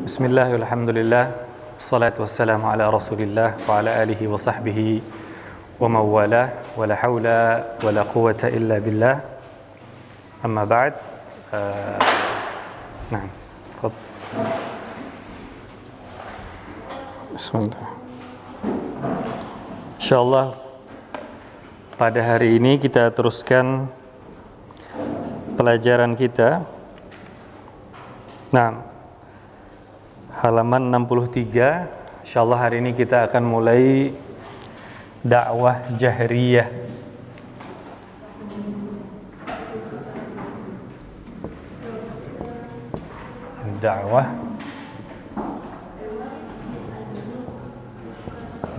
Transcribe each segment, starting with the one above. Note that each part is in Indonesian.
Bismillah, alhamdulillah, salatu wassalamu ala rasulillah wa ala alihi wa sahbihi wa mawalah, wa la hawla wa la quwata illa billah, amma ba'd. Nah, bismillah. InsyaAllah pada hari ini kita teruskan pelajaran kita. Nah, halaman 63. InsyaAllah hari ini kita akan mulai dakwah jahriyah. Dakwah.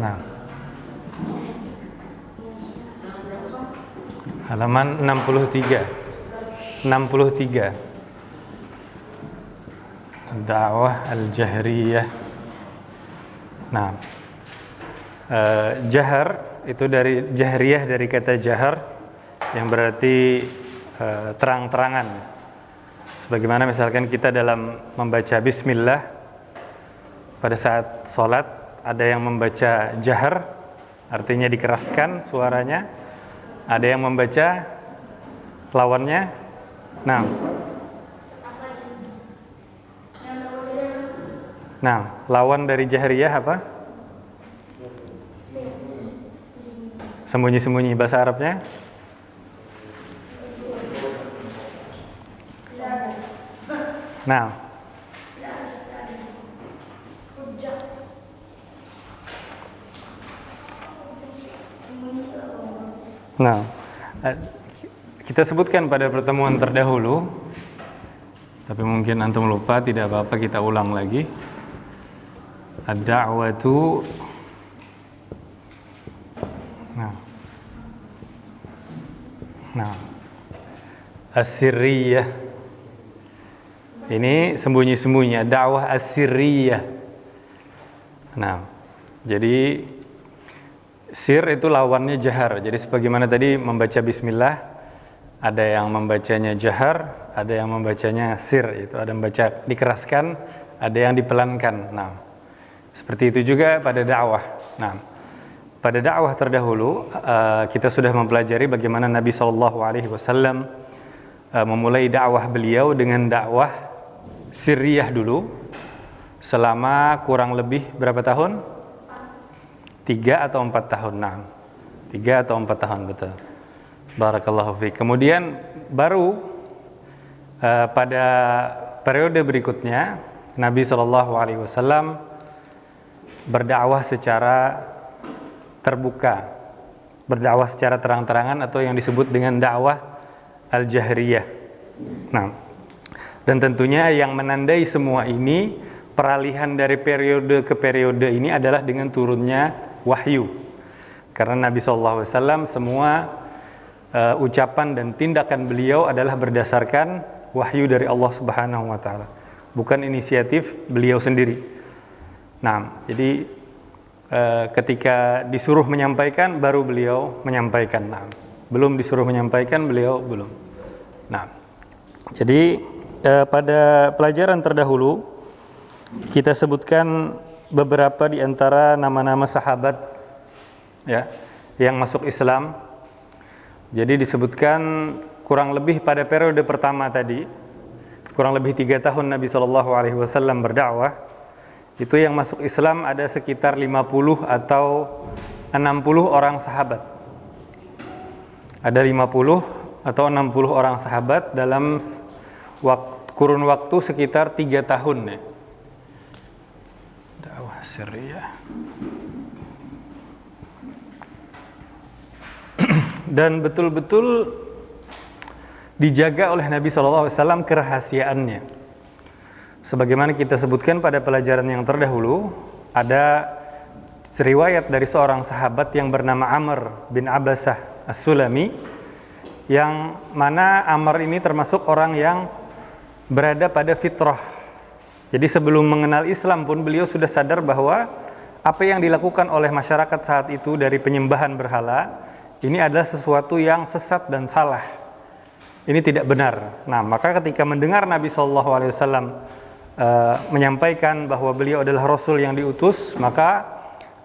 Nah, halaman 63. Dakwah al-jahriyah. Nah, jahar itu dari jahriyah, dari kata jahar yang berarti terang-terangan. Sebagaimana misalkan kita dalam membaca bismillah pada saat sholat, ada yang membaca jahar, artinya dikeraskan suaranya, ada yang membaca lawannya. Nah, lawan dari jahriyah apa? Sembunyi-sembunyi, bahasa Arabnya? Nah, kita sebutkan pada pertemuan terdahulu, tapi mungkin antum lupa, tidak apa-apa, kita ulang lagi. Ad-da'watu as-sirriyah. Ini sembunyi-sembunyi, dakwah as-sirriyah. Nah, jadi sir itu lawannya jahar. Jadi sebagaimana tadi membaca bismillah, ada yang membacanya jahar, ada yang membacanya sir, itu ada yang membaca dikeraskan, ada yang dipelankan. Nah, seperti itu juga pada dakwah. Nah, pada dakwah terdahulu kita sudah mempelajari bagaimana Nabi SAW memulai dakwah beliau dengan dakwah sirriyah dulu selama kurang lebih berapa tahun? 3 atau 4 tahun. Nah, 3 atau 4 tahun, betul. Barakallahu fiik. Kemudian baru pada periode berikutnya Nabi SAW berdakwah secara terbuka, berdakwah secara terang-terangan, atau yang disebut dengan dakwah al-jahriyah. Nah, dan tentunya yang menandai semua ini, peralihan dari periode ke periode ini adalah dengan turunnya wahyu. Karena Nabi SAW semua ucapan dan tindakan beliau adalah berdasarkan wahyu dari Allah Subhanahu wa taala, bukan inisiatif beliau sendiri. Nah, jadi ketika disuruh menyampaikan, baru beliau menyampaikan. Nah, belum disuruh menyampaikan, beliau belum. Nah, jadi pada pelajaran terdahulu kita sebutkan beberapa di antara nama-nama sahabat ya yang masuk Islam. Jadi disebutkan kurang lebih pada periode pertama tadi, kurang lebih 3 tahun Nabi SAW berdakwah. Itu yang masuk Islam ada sekitar 50 atau 60 orang sahabat. Ada 50 atau 60 orang sahabat dalam kurun waktu sekitar 3 tahun ya. Dakwah sirriyah. Dan betul-betul dijaga oleh Nabi SAW kerahasiaannya. Sebagaimana kita sebutkan pada pelajaran yang terdahulu, ada riwayat dari seorang sahabat yang bernama Amr bin Abbasah As-Sulami, yang mana Amr ini termasuk orang yang berada pada fitrah. Jadi sebelum mengenal Islam pun beliau sudah sadar bahwa apa yang dilakukan oleh masyarakat saat itu dari penyembahan berhala, ini adalah sesuatu yang sesat dan salah. Ini tidak benar. Nah, maka ketika mendengar Nabi SAW menyampaikan bahwa beliau adalah Rasul yang diutus, maka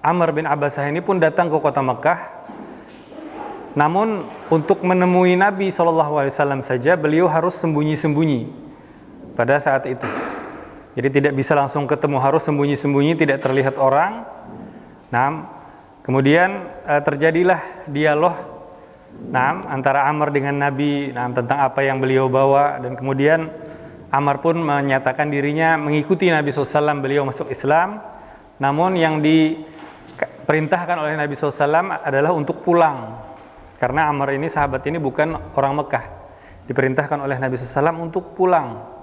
Amr bin Abbasah ini pun datang ke kota Mekah. Namun untuk menemui Nabi SAW saja beliau harus sembunyi-sembunyi pada saat itu. Jadi tidak bisa langsung ketemu, harus sembunyi-sembunyi, tidak terlihat orang. Nah, kemudian terjadilah dialog antara Amr dengan Nabi tentang apa yang beliau bawa, dan kemudian Amr pun menyatakan dirinya mengikuti Nabi SAW, beliau masuk Islam. Namun yang diperintahkan oleh Nabi SAW adalah untuk pulang. Karena Amr ini, sahabat ini bukan orang Mekah, diperintahkan oleh Nabi SAW untuk pulang.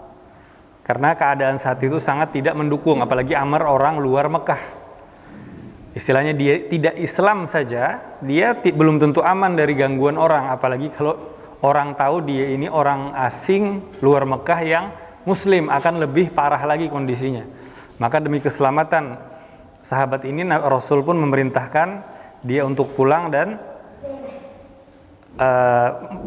Karena keadaan saat itu sangat tidak mendukung, apalagi Amr orang luar Mekah. Istilahnya dia tidak Islam saja, dia belum tentu aman dari gangguan orang, apalagi kalau orang tahu dia ini orang asing luar Mekah yang Muslim, akan lebih parah lagi kondisinya. Maka demi keselamatan sahabat ini, Rasul pun memerintahkan dia untuk pulang dan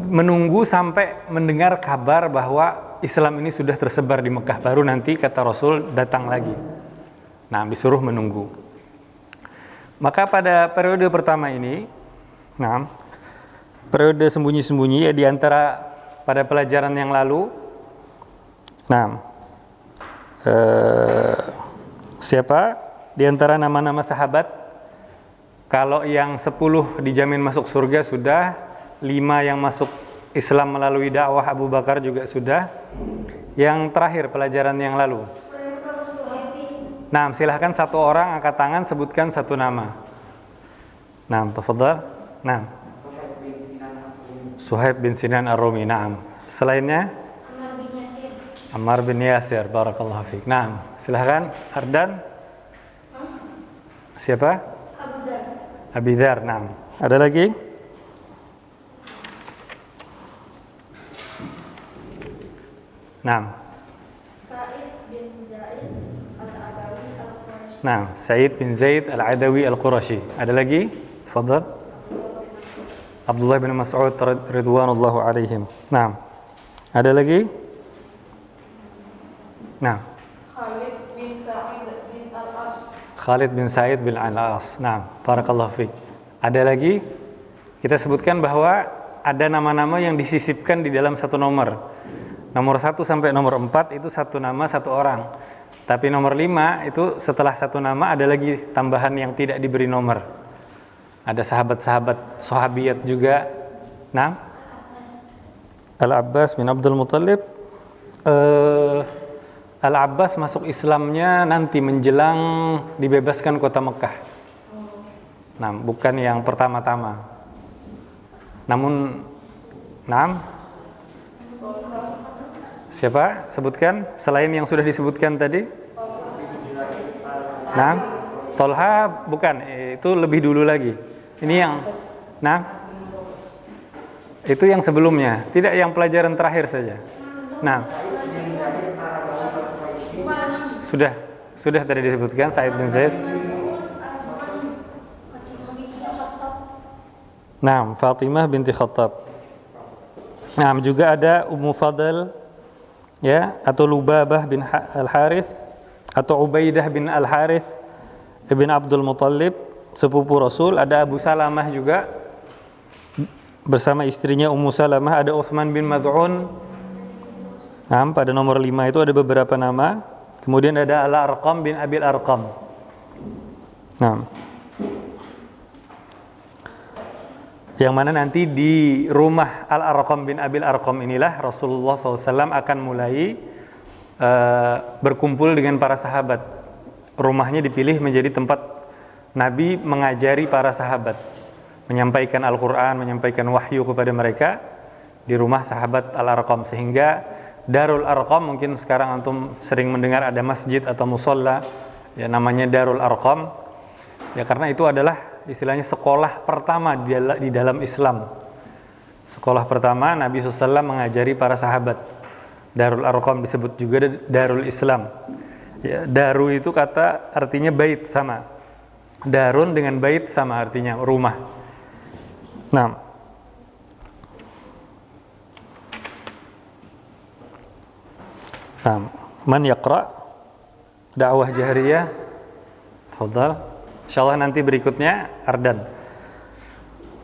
menunggu sampai mendengar kabar bahwa Islam ini sudah tersebar di Mekah, baru nanti kata Rasul datang lagi. Nah, disuruh menunggu. Maka pada periode pertama ini, periode sembunyi-sembunyi, ya, di antara pada pelajaran yang lalu, siapa di antara nama-nama sahabat, kalau yang 10 dijamin masuk surga sudah, 5 yang masuk Islam melalui dakwah Abu Bakar juga sudah. Yang terakhir pelajaran yang lalu. Nah, silahkan satu orang angkat tangan, sebutkan satu nama. Nah, tafadhal. Nah, Suhaib bin Sinan Ar-Rumi. Nah, selainnya Ammar bin Yasir. Barakallahu fiik. Nah, silahkan Ardan. Siapa? Abi Dzar. Nah, ada lagi? Nah, Sa'id bin Zaid Al-Adawi Al-Qurashi. Ada lagi? Tafadhal. Abdullah bin Mas'ud ridwanullahu alaihim. Nah, ada lagi? Nah, Khalid bin Sa'id bin Al-As. Nah, barakallahu fiik. Ada lagi? Kita sebutkan bahwa ada nama-nama yang disisipkan di dalam satu nomor. Nomor 1 sampai nomor 4 itu satu nama satu orang. Tapi nomor 5 itu setelah satu nama ada lagi tambahan yang tidak diberi nomor. Ada sahabat-sahabat sahabiyat juga. Nah, Al-Abbas bin Abdul Muttalib. Al-Abbas masuk Islamnya nanti menjelang dibebaskan kota Mekah. Nah, bukan yang pertama-tama. Namun, siapa? Sebutkan selain yang sudah disebutkan tadi. Nah, Tolha bukan, itu lebih dulu lagi. Ini yang, itu yang sebelumnya, tidak yang pelajaran terakhir saja. Nah, sudah tadi disebutkan Sa'id bin Zaid. Nah, Fatimah binti Khattab. Nah, juga ada Ummu Fadl, ya, atau Lubabah bin Al-Harith, atau Ubaidah bin Al-Harith ibn Abdul Muttalib, sepupu Rasul. Ada Abu Salamah juga bersama istrinya Ummu Salamah. Ada Utsman bin Mad'un. Nah, pada nomor 5 itu ada beberapa nama. Kemudian ada Al-Arqam bin Abil Arqam. Nah, yang mana nanti di rumah Al-Arqam bin Abil Arqam inilah Rasulullah SAW akan mulai berkumpul dengan para sahabat. Rumahnya dipilih menjadi tempat Nabi mengajari para sahabat, menyampaikan Al-Quran, menyampaikan wahyu kepada mereka di rumah sahabat Al-Arqam. Sehingga Darul Arqam, mungkin sekarang antum sering mendengar ada masjid atau musola, ya, namanya Darul Arqam, ya, karena itu adalah istilahnya sekolah pertama di dalam Islam. Sekolah pertama Nabi SAW mengajari para sahabat. Darul Arqam disebut juga Darul Islam. Ya, daru itu kata artinya bait, sama. Darun dengan bait sama artinya rumah. Nah, man yaqra? dakwah jahriyah. Tafadhal. Insyaallah nanti berikutnya Ardan.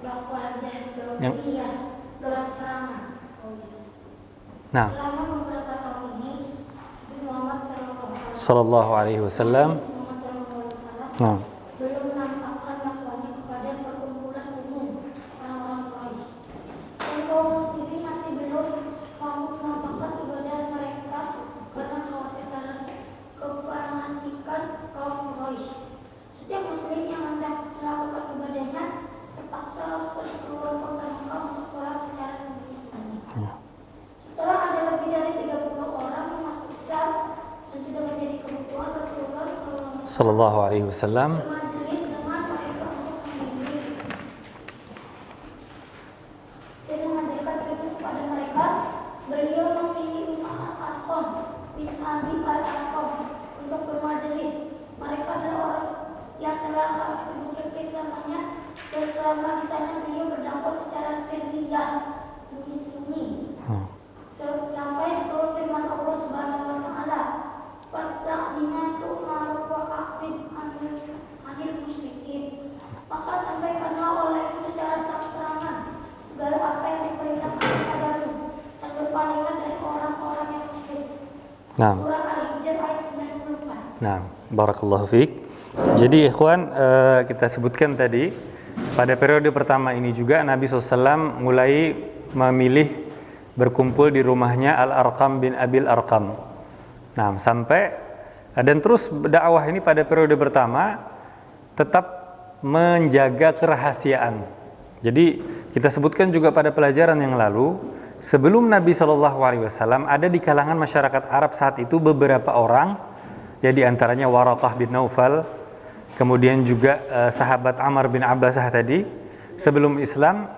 Dakwah jahriyah terang-terangan. Nah, Selama beberapa tahun ini, Nabi Muhammad sallallahu alaihi wasallam. Nah, belum menampakkan dakwahnya kepada perkumpulan umum orang-orang Quraisy. Dan kaum muslimin masih belum mampu menampakkan ibadah mereka karena khawatir kefanatikan kaum Quraisy. Setiap muslim yang hendak melakukan ibadahnya terpaksa harus pergi keluar kota Mekah untuk sholat secara sembunyi-sembunyi. Setelah ada lebih dari 30 orang yang masuk Islam dan sudah menjadi kebutuhan Rasulullah sallallahu alaihi wasallam. bermajelis dengan mereka untuk menghadiri dan mengajarkan ilmu kepada mereka, beliau memilih Umar Al-Arqam bin Abi Al-Arqam untuk bermajelis. Mereka adalah orang yang telah kami sebutkan keislamannya, dan selama di sana beliau berdakwah secara sirriyah, sembunyi-sembunyi, sampai turun firman Allah Subhanahu wa taala, "Fasta'dina tu'maru wa aqim anil musyrikin." Maka sampaikanlah olehmu secara terang-terangan segala apa yang diperintahkan kepadamu, dan berpalinglah dari orang-orang yang musyrik. Nah, Surah Al-Hijr ayat 94. nah, barakallahu fiik. Jadi ikhwan, kita sebutkan tadi pada periode pertama ini juga Nabi SAW mulai memilih berkumpul di rumahnya Al-Arqam bin Abil Arqam. Nah, sampai dan terus dakwah ini pada periode pertama tetap menjaga kerahasiaan. Jadi kita sebutkan juga pada pelajaran yang lalu, sebelum Nabi SAW ada di kalangan masyarakat Arab saat itu beberapa orang, ya di antaranya Waraqah bin Naufal, kemudian juga sahabat Amr bin Abbasah tadi sebelum Islam.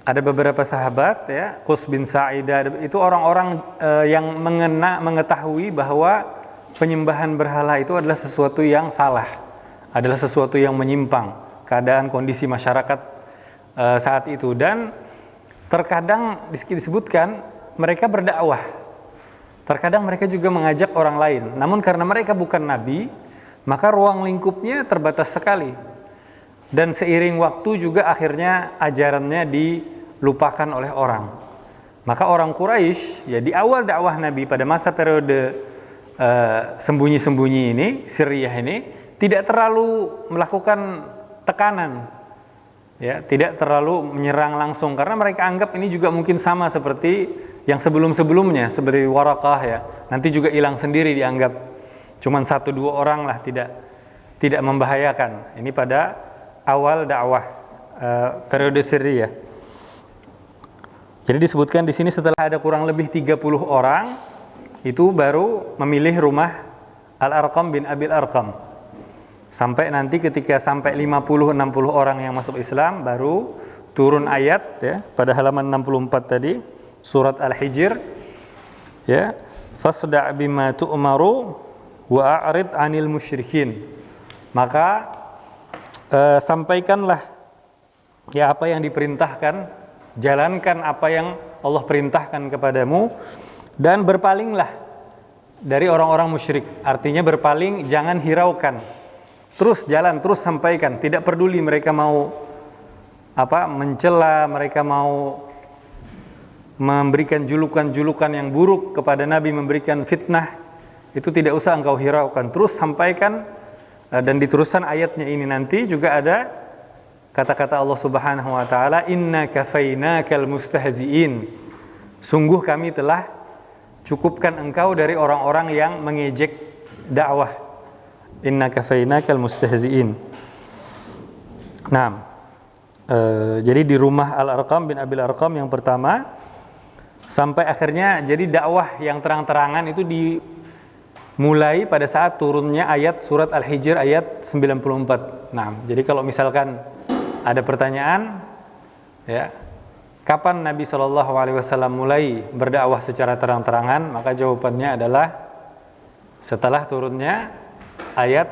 Ada beberapa sahabat, ya, Qus bin Sa'idah, itu orang-orang yang mengetahui bahwa penyembahan berhala itu adalah sesuatu yang salah, adalah sesuatu yang menyimpang keadaan kondisi masyarakat saat itu. Dan terkadang disebutkan mereka berdakwah, terkadang mereka juga mengajak orang lain. Namun karena mereka bukan nabi, maka ruang lingkupnya terbatas sekali. Dan seiring waktu juga akhirnya ajarannya dilupakan oleh orang. Maka orang Quraisy, ya di awal dakwah Nabi pada masa periode sembunyi-sembunyi ini, sirriyah ini, tidak terlalu melakukan tekanan, ya, tidak terlalu menyerang langsung, karena mereka anggap ini juga mungkin sama seperti yang sebelum-sebelumnya, seperti Waraqah, ya, nanti juga hilang sendiri dianggap cuman 1-2 orang lah, tidak membahayakan. Ini pada awal dakwah periode sirriyah. Jadi disebutkan di sini setelah ada kurang lebih 30 orang, itu baru memilih rumah Al-Arqam bin Abil Arqam. Sampai nanti ketika sampai 50-60 orang yang masuk Islam, baru turun ayat, ya, pada halaman 64 tadi, surat Al-Hijr, ya, fasda' bima tu'maru wa a'rid 'anil musyrikin. Maka sampaikanlah, ya, apa yang diperintahkan, jalankan apa yang Allah perintahkan kepadamu, dan berpalinglah dari orang-orang musyrik. Artinya berpaling, jangan hiraukan, terus jalan, terus sampaikan, tidak peduli mereka mau mencela, mereka mau memberikan julukan-julukan yang buruk kepada Nabi, memberikan fitnah, itu tidak usah engkau hiraukan, terus sampaikan. Dan diteruskan ayatnya ini nanti juga ada kata-kata Allah Subhanahu wa taala, inna kafainakal mustahziin, sungguh kami telah cukupkan engkau dari orang-orang yang mengejek dakwah. Inna kafainakal mustahziin. Nah, jadi di rumah Al-Arqam bin Abil Arqam yang pertama, sampai akhirnya jadi dakwah yang terang-terangan itu dimulai pada saat turunnya ayat surat Al-Hijr ayat 94. Nah, jadi kalau misalkan ada pertanyaan, ya, kapan Nabi SAW mulai berdakwah secara terang-terangan, maka jawabannya adalah setelah turunnya ayat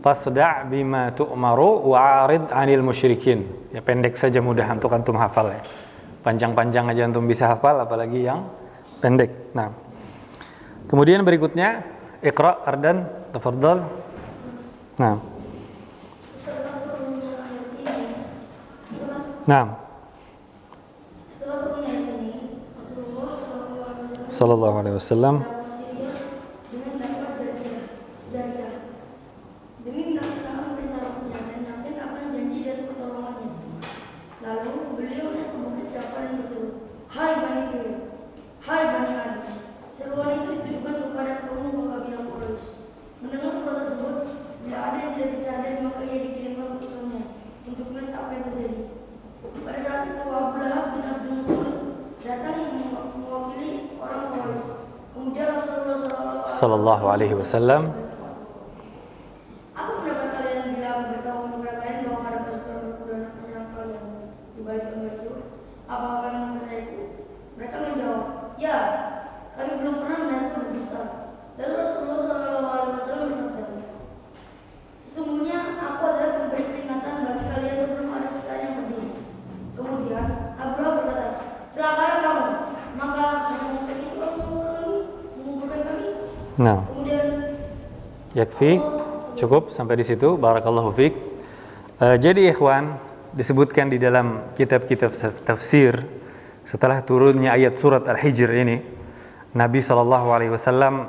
fasda' bima tu'maru wa'arid 'anil musyrikin. Ya, pendek saja, mudah untuk antum hafal, ya. panjang-panjang aja antum bisa hafal, apalagi yang pendek. Nah, kemudian berikutnya Iqra Ardan, tafadhal. Nah. Nah. Setelah turunnya ayat ini, Rasulullah sallallahu alaihi wasallam dengan dapat jariah demi melaksanakan perintah Rabbnya dan yakin akan janji dan pertolongannya. Lalu beliau naik ke bukit Safa dan berseru, "Hai Bani Fir, hai Bani Adi." Seruan itu ditujukan kepada kaum kabilah Quraisy. Mendengar suara tersebut, bila ada yang tidak disadari maka ia dikirimkan utusannya untuk melihat apa yang terjadi. Pada saat itu Abu Lahab bin Abdul Muttalib datang mewakili orang Quraisy. Kemudian Rasulullah sallallahu alaihi wasallam, "Apa pendapat kalian bila aku beritahu kepada kalian bahwa ada pasukan berkuda menyerang kalian di balik lembah itu? Apa kalian mempercayaiku?" Mereka menjawab, "Ya, kami belum pernah melihatmu berdusta." Lalu Rasulullah SAW bersabda, "Sesungguhnya aku adalah pemberi peringatan bagi kalian sebelum ada sisanya yang berdiri." Kemudian Abu Lahab berkata, "Celakalah kamu, maka sesudah itu kamu mengumpulkan kami." nah, Kemudian yakfi, cukup sampai di situ. Barakallahu fiik. Jadi ikhwan, disebutkan di dalam kitab-kitab tafsir setelah turunnya ayat surat Al-Hijr ini, Nabi SAW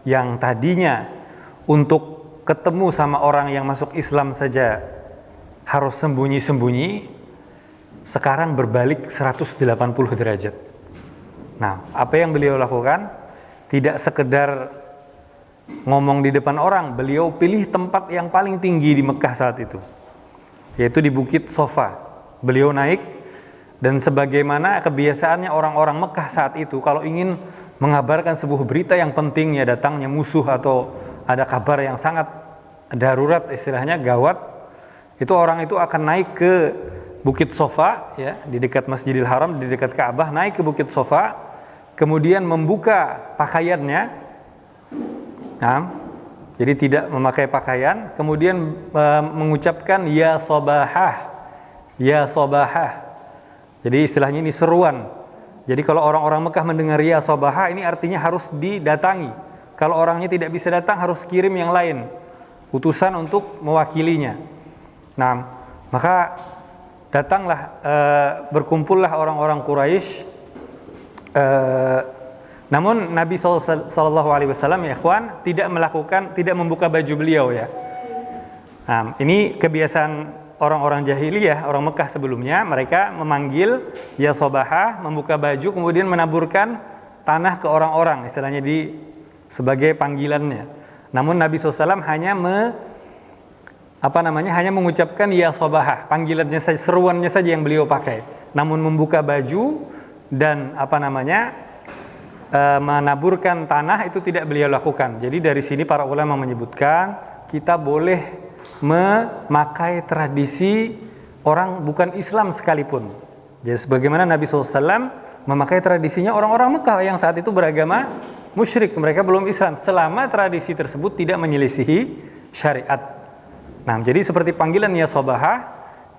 yang tadinya untuk ketemu sama orang yang masuk Islam saja harus sembunyi-sembunyi, sekarang berbalik 180 derajat. Nah, apa yang beliau lakukan? Tidak sekedar ngomong di depan orang, beliau pilih tempat yang paling tinggi di Mekah saat itu, yaitu di Bukit Sofa. Beliau naik, dan sebagaimana kebiasaannya orang-orang Mekah saat itu, kalau ingin mengabarkan sebuah berita yang penting, ya datangnya musuh atau ada kabar yang sangat darurat, istilahnya gawat, itu orang itu akan naik ke Bukit Sofa, ya, di dekat Masjidil Haram, di dekat Ka'bah, naik ke Bukit Sofa, kemudian membuka pakaiannya. Nah, jadi tidak memakai pakaian, kemudian mengucapkan ya sobahah, ya sobahah. Jadi istilahnya ini seruan. Jadi kalau orang-orang Mekah mendengar ya sobahah, ini artinya harus didatangi. Kalau orangnya tidak bisa datang, harus kirim yang lain, utusan untuk mewakilinya. Nah, maka datanglah, berkumpullah orang-orang Quraisy. Namun Nabi SAW, ya ikhwan, tidak membuka baju beliau, ya. Nah, ini kebiasaan orang-orang jahiliyah, orang Mekah sebelumnya, mereka memanggil ya sobahah, membuka baju, kemudian menaburkan tanah ke orang-orang, istilahnya sebagai panggilannya. Namun Nabi SAW hanya hanya mengucapkan ya sobahah, panggilannya saja, seruannya saja yang beliau pakai. Namun membuka baju dan menaburkan tanah itu tidak beliau lakukan. Jadi dari sini para ulama menyebutkan kita boleh memakai tradisi orang bukan Islam sekalipun. Jadi sebagaimana Nabi SAW memakai tradisinya orang-orang Mekah yang saat itu beragama musyrik, mereka belum Islam, selama tradisi tersebut tidak menyelisihi syariat. Nah, jadi seperti panggilan ya sobahah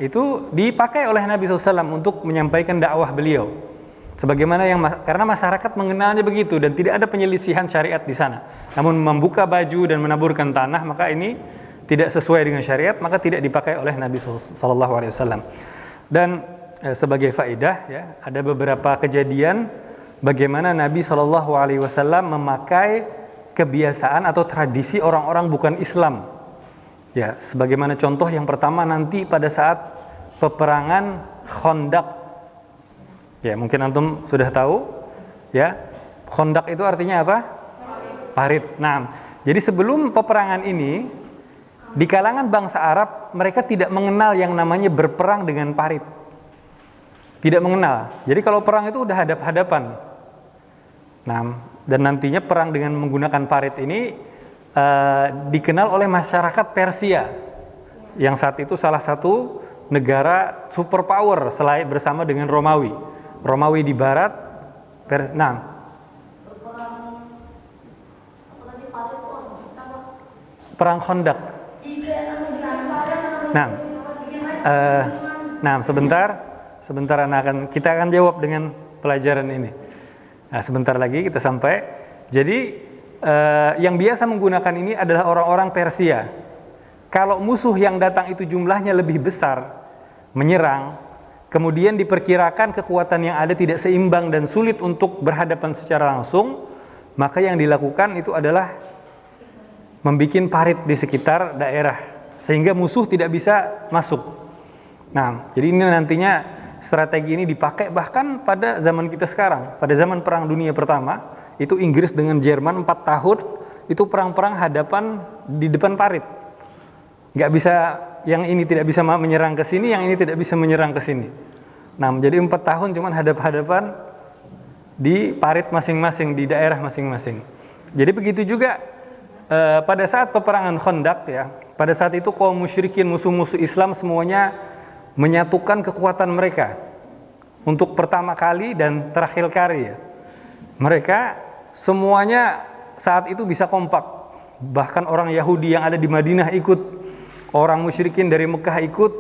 itu dipakai oleh Nabi SAW untuk menyampaikan dakwah beliau. Sebagaimana karena masyarakat mengenalnya begitu dan tidak ada penyelisihan syariat di sana. Namun membuka baju dan menaburkan tanah, maka ini tidak sesuai dengan syariat, maka tidak dipakai oleh Nabi SAW. Dan sebagai faedah, ya, ada beberapa kejadian bagaimana Nabi SAW memakai kebiasaan atau tradisi orang-orang bukan Islam. Ya, sebagaimana contoh yang pertama nanti pada saat peperangan Khandaq. Ya, mungkin antum sudah tahu, ya. Khandaq itu artinya apa? Parit. Nah, jadi sebelum peperangan ini, di kalangan bangsa Arab mereka tidak mengenal yang namanya berperang dengan parit. Tidak mengenal. Jadi kalau perang itu udah hadap-hadapan. Nah, dan nantinya perang dengan menggunakan parit ini dikenal oleh masyarakat Persia, yang saat itu salah satu negara superpower bersama dengan Romawi. Romawi di barat, perang Khandaq. Nah, sebentar. Sebentar kita akan jawab dengan pelajaran ini. Nah, sebentar lagi kita sampai. Jadi yang biasa menggunakan ini adalah orang-orang Persia. Kalau musuh yang datang itu jumlahnya lebih besar, menyerang, kemudian diperkirakan kekuatan yang ada tidak seimbang dan sulit untuk berhadapan secara langsung, maka yang dilakukan itu adalah membikin parit di sekitar daerah, sehingga musuh tidak bisa masuk. Nah, jadi ini nantinya strategi ini dipakai bahkan pada zaman kita sekarang, pada zaman Perang Dunia Pertama, itu Inggris dengan Jerman 4 tahun, itu perang-perang hadapan di depan parit. Nggak bisa, yang ini tidak bisa menyerang ke sini, yang ini tidak bisa menyerang ke sini. Nah, jadi 4 tahun cuman hadap-hadapan di parit masing-masing, di daerah masing-masing. Jadi begitu juga pada saat peperangan Khandaq ya, pada saat itu kaum musyrikin, musuh-musuh Islam semuanya menyatukan kekuatan mereka untuk pertama kali dan terakhir kali ya. Mereka semuanya saat itu bisa kompak. Bahkan orang Yahudi yang ada di Madinah ikut, orang musyrikin dari Mekah ikut,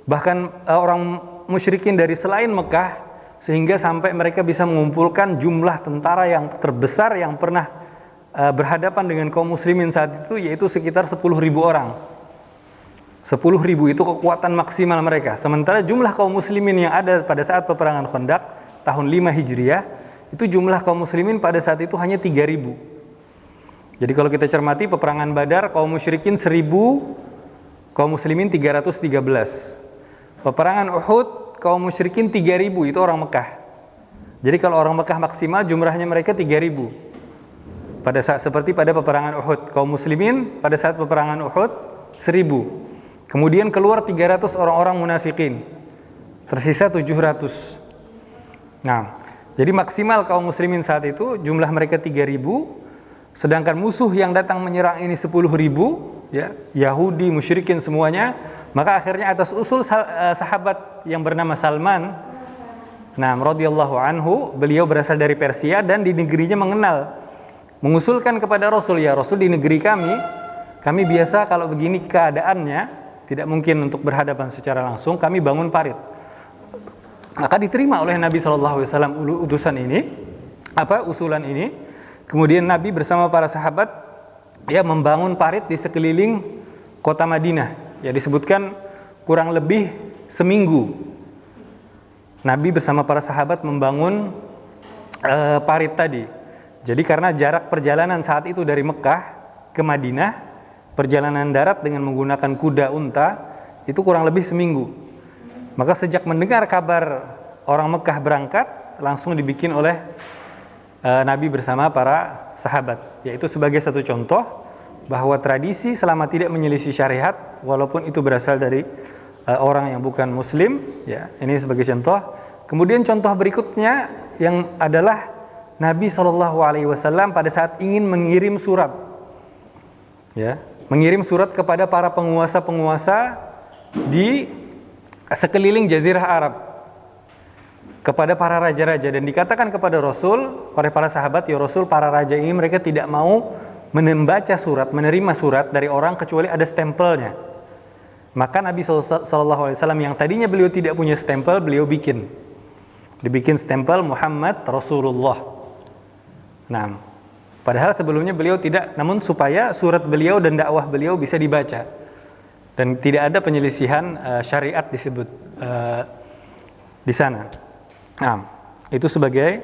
bahkan orang musyrikin dari selain Mekah, sehingga sampai mereka bisa mengumpulkan jumlah tentara yang terbesar yang pernah berhadapan dengan kaum muslimin saat itu, yaitu sekitar 10.000 orang. 10.000 itu kekuatan maksimal mereka. Sementara jumlah kaum muslimin yang ada pada saat peperangan Khandaq tahun 5 Hijriah, itu jumlah kaum muslimin pada saat itu hanya 3.000. Jadi kalau kita cermati peperangan Badar, kaum musyrikin 1.000, kaum muslimin 313. Peperangan Uhud, kaum musyrikin 3.000, itu orang Mekah. Jadi kalau orang Mekah maksimal jumlahnya mereka 3.000. Pada saat seperti pada peperangan Uhud, kaum muslimin pada saat peperangan Uhud 1.000. Kemudian keluar 300 orang-orang munafikin. Tersisa 700. Nah, jadi maksimal kaum muslimin saat itu jumlah mereka 3.000, sedangkan musuh yang datang menyerang ini 10.000, ya, Yahudi, musyrikin semuanya. Maka akhirnya atas usul sahabat yang bernama Salman, radhiyallahu anhu, beliau berasal dari Persia dan di negerinya mengusulkan kepada Rasul, ya Rasul, di negeri kami biasa kalau begini keadaannya tidak mungkin untuk berhadapan secara langsung, kami bangun parit. Maka diterima oleh Nabi SAW usulan ini. Kemudian Nabi bersama para sahabat ya membangun parit di sekeliling kota Madinah. Ya, disebutkan kurang lebih seminggu Nabi bersama para sahabat membangun parit tadi. Jadi karena jarak perjalanan saat itu dari Mekah ke Madinah, perjalanan darat dengan menggunakan kuda unta, itu kurang lebih seminggu. Maka sejak mendengar kabar orang Mekah berangkat, langsung dibikin oleh Nabi bersama para sahabat. Yaitu sebagai satu contoh bahwa tradisi selama tidak menyelisih syariat, walaupun itu berasal dari orang yang bukan muslim, ya, ini sebagai contoh. Kemudian contoh berikutnya yang adalah Nabi SAW pada saat ingin mengirim surat, ya, mengirim surat kepada para penguasa-penguasa di sekeliling Jazirah Arab, kepada para raja-raja, dan dikatakan kepada Rasul oleh para sahabat, ya Rasul, para raja ini mereka tidak mau menerima surat dari orang kecuali ada stempelnya. Maka Nabi SAW yang tadinya beliau tidak punya stempel, beliau dibikin stempel Muhammad Rasulullah. Nah, padahal sebelumnya beliau tidak, namun supaya surat beliau dan dakwah beliau bisa dibaca dan tidak ada penyelisihan syariat disebut di sana. Nah, itu sebagai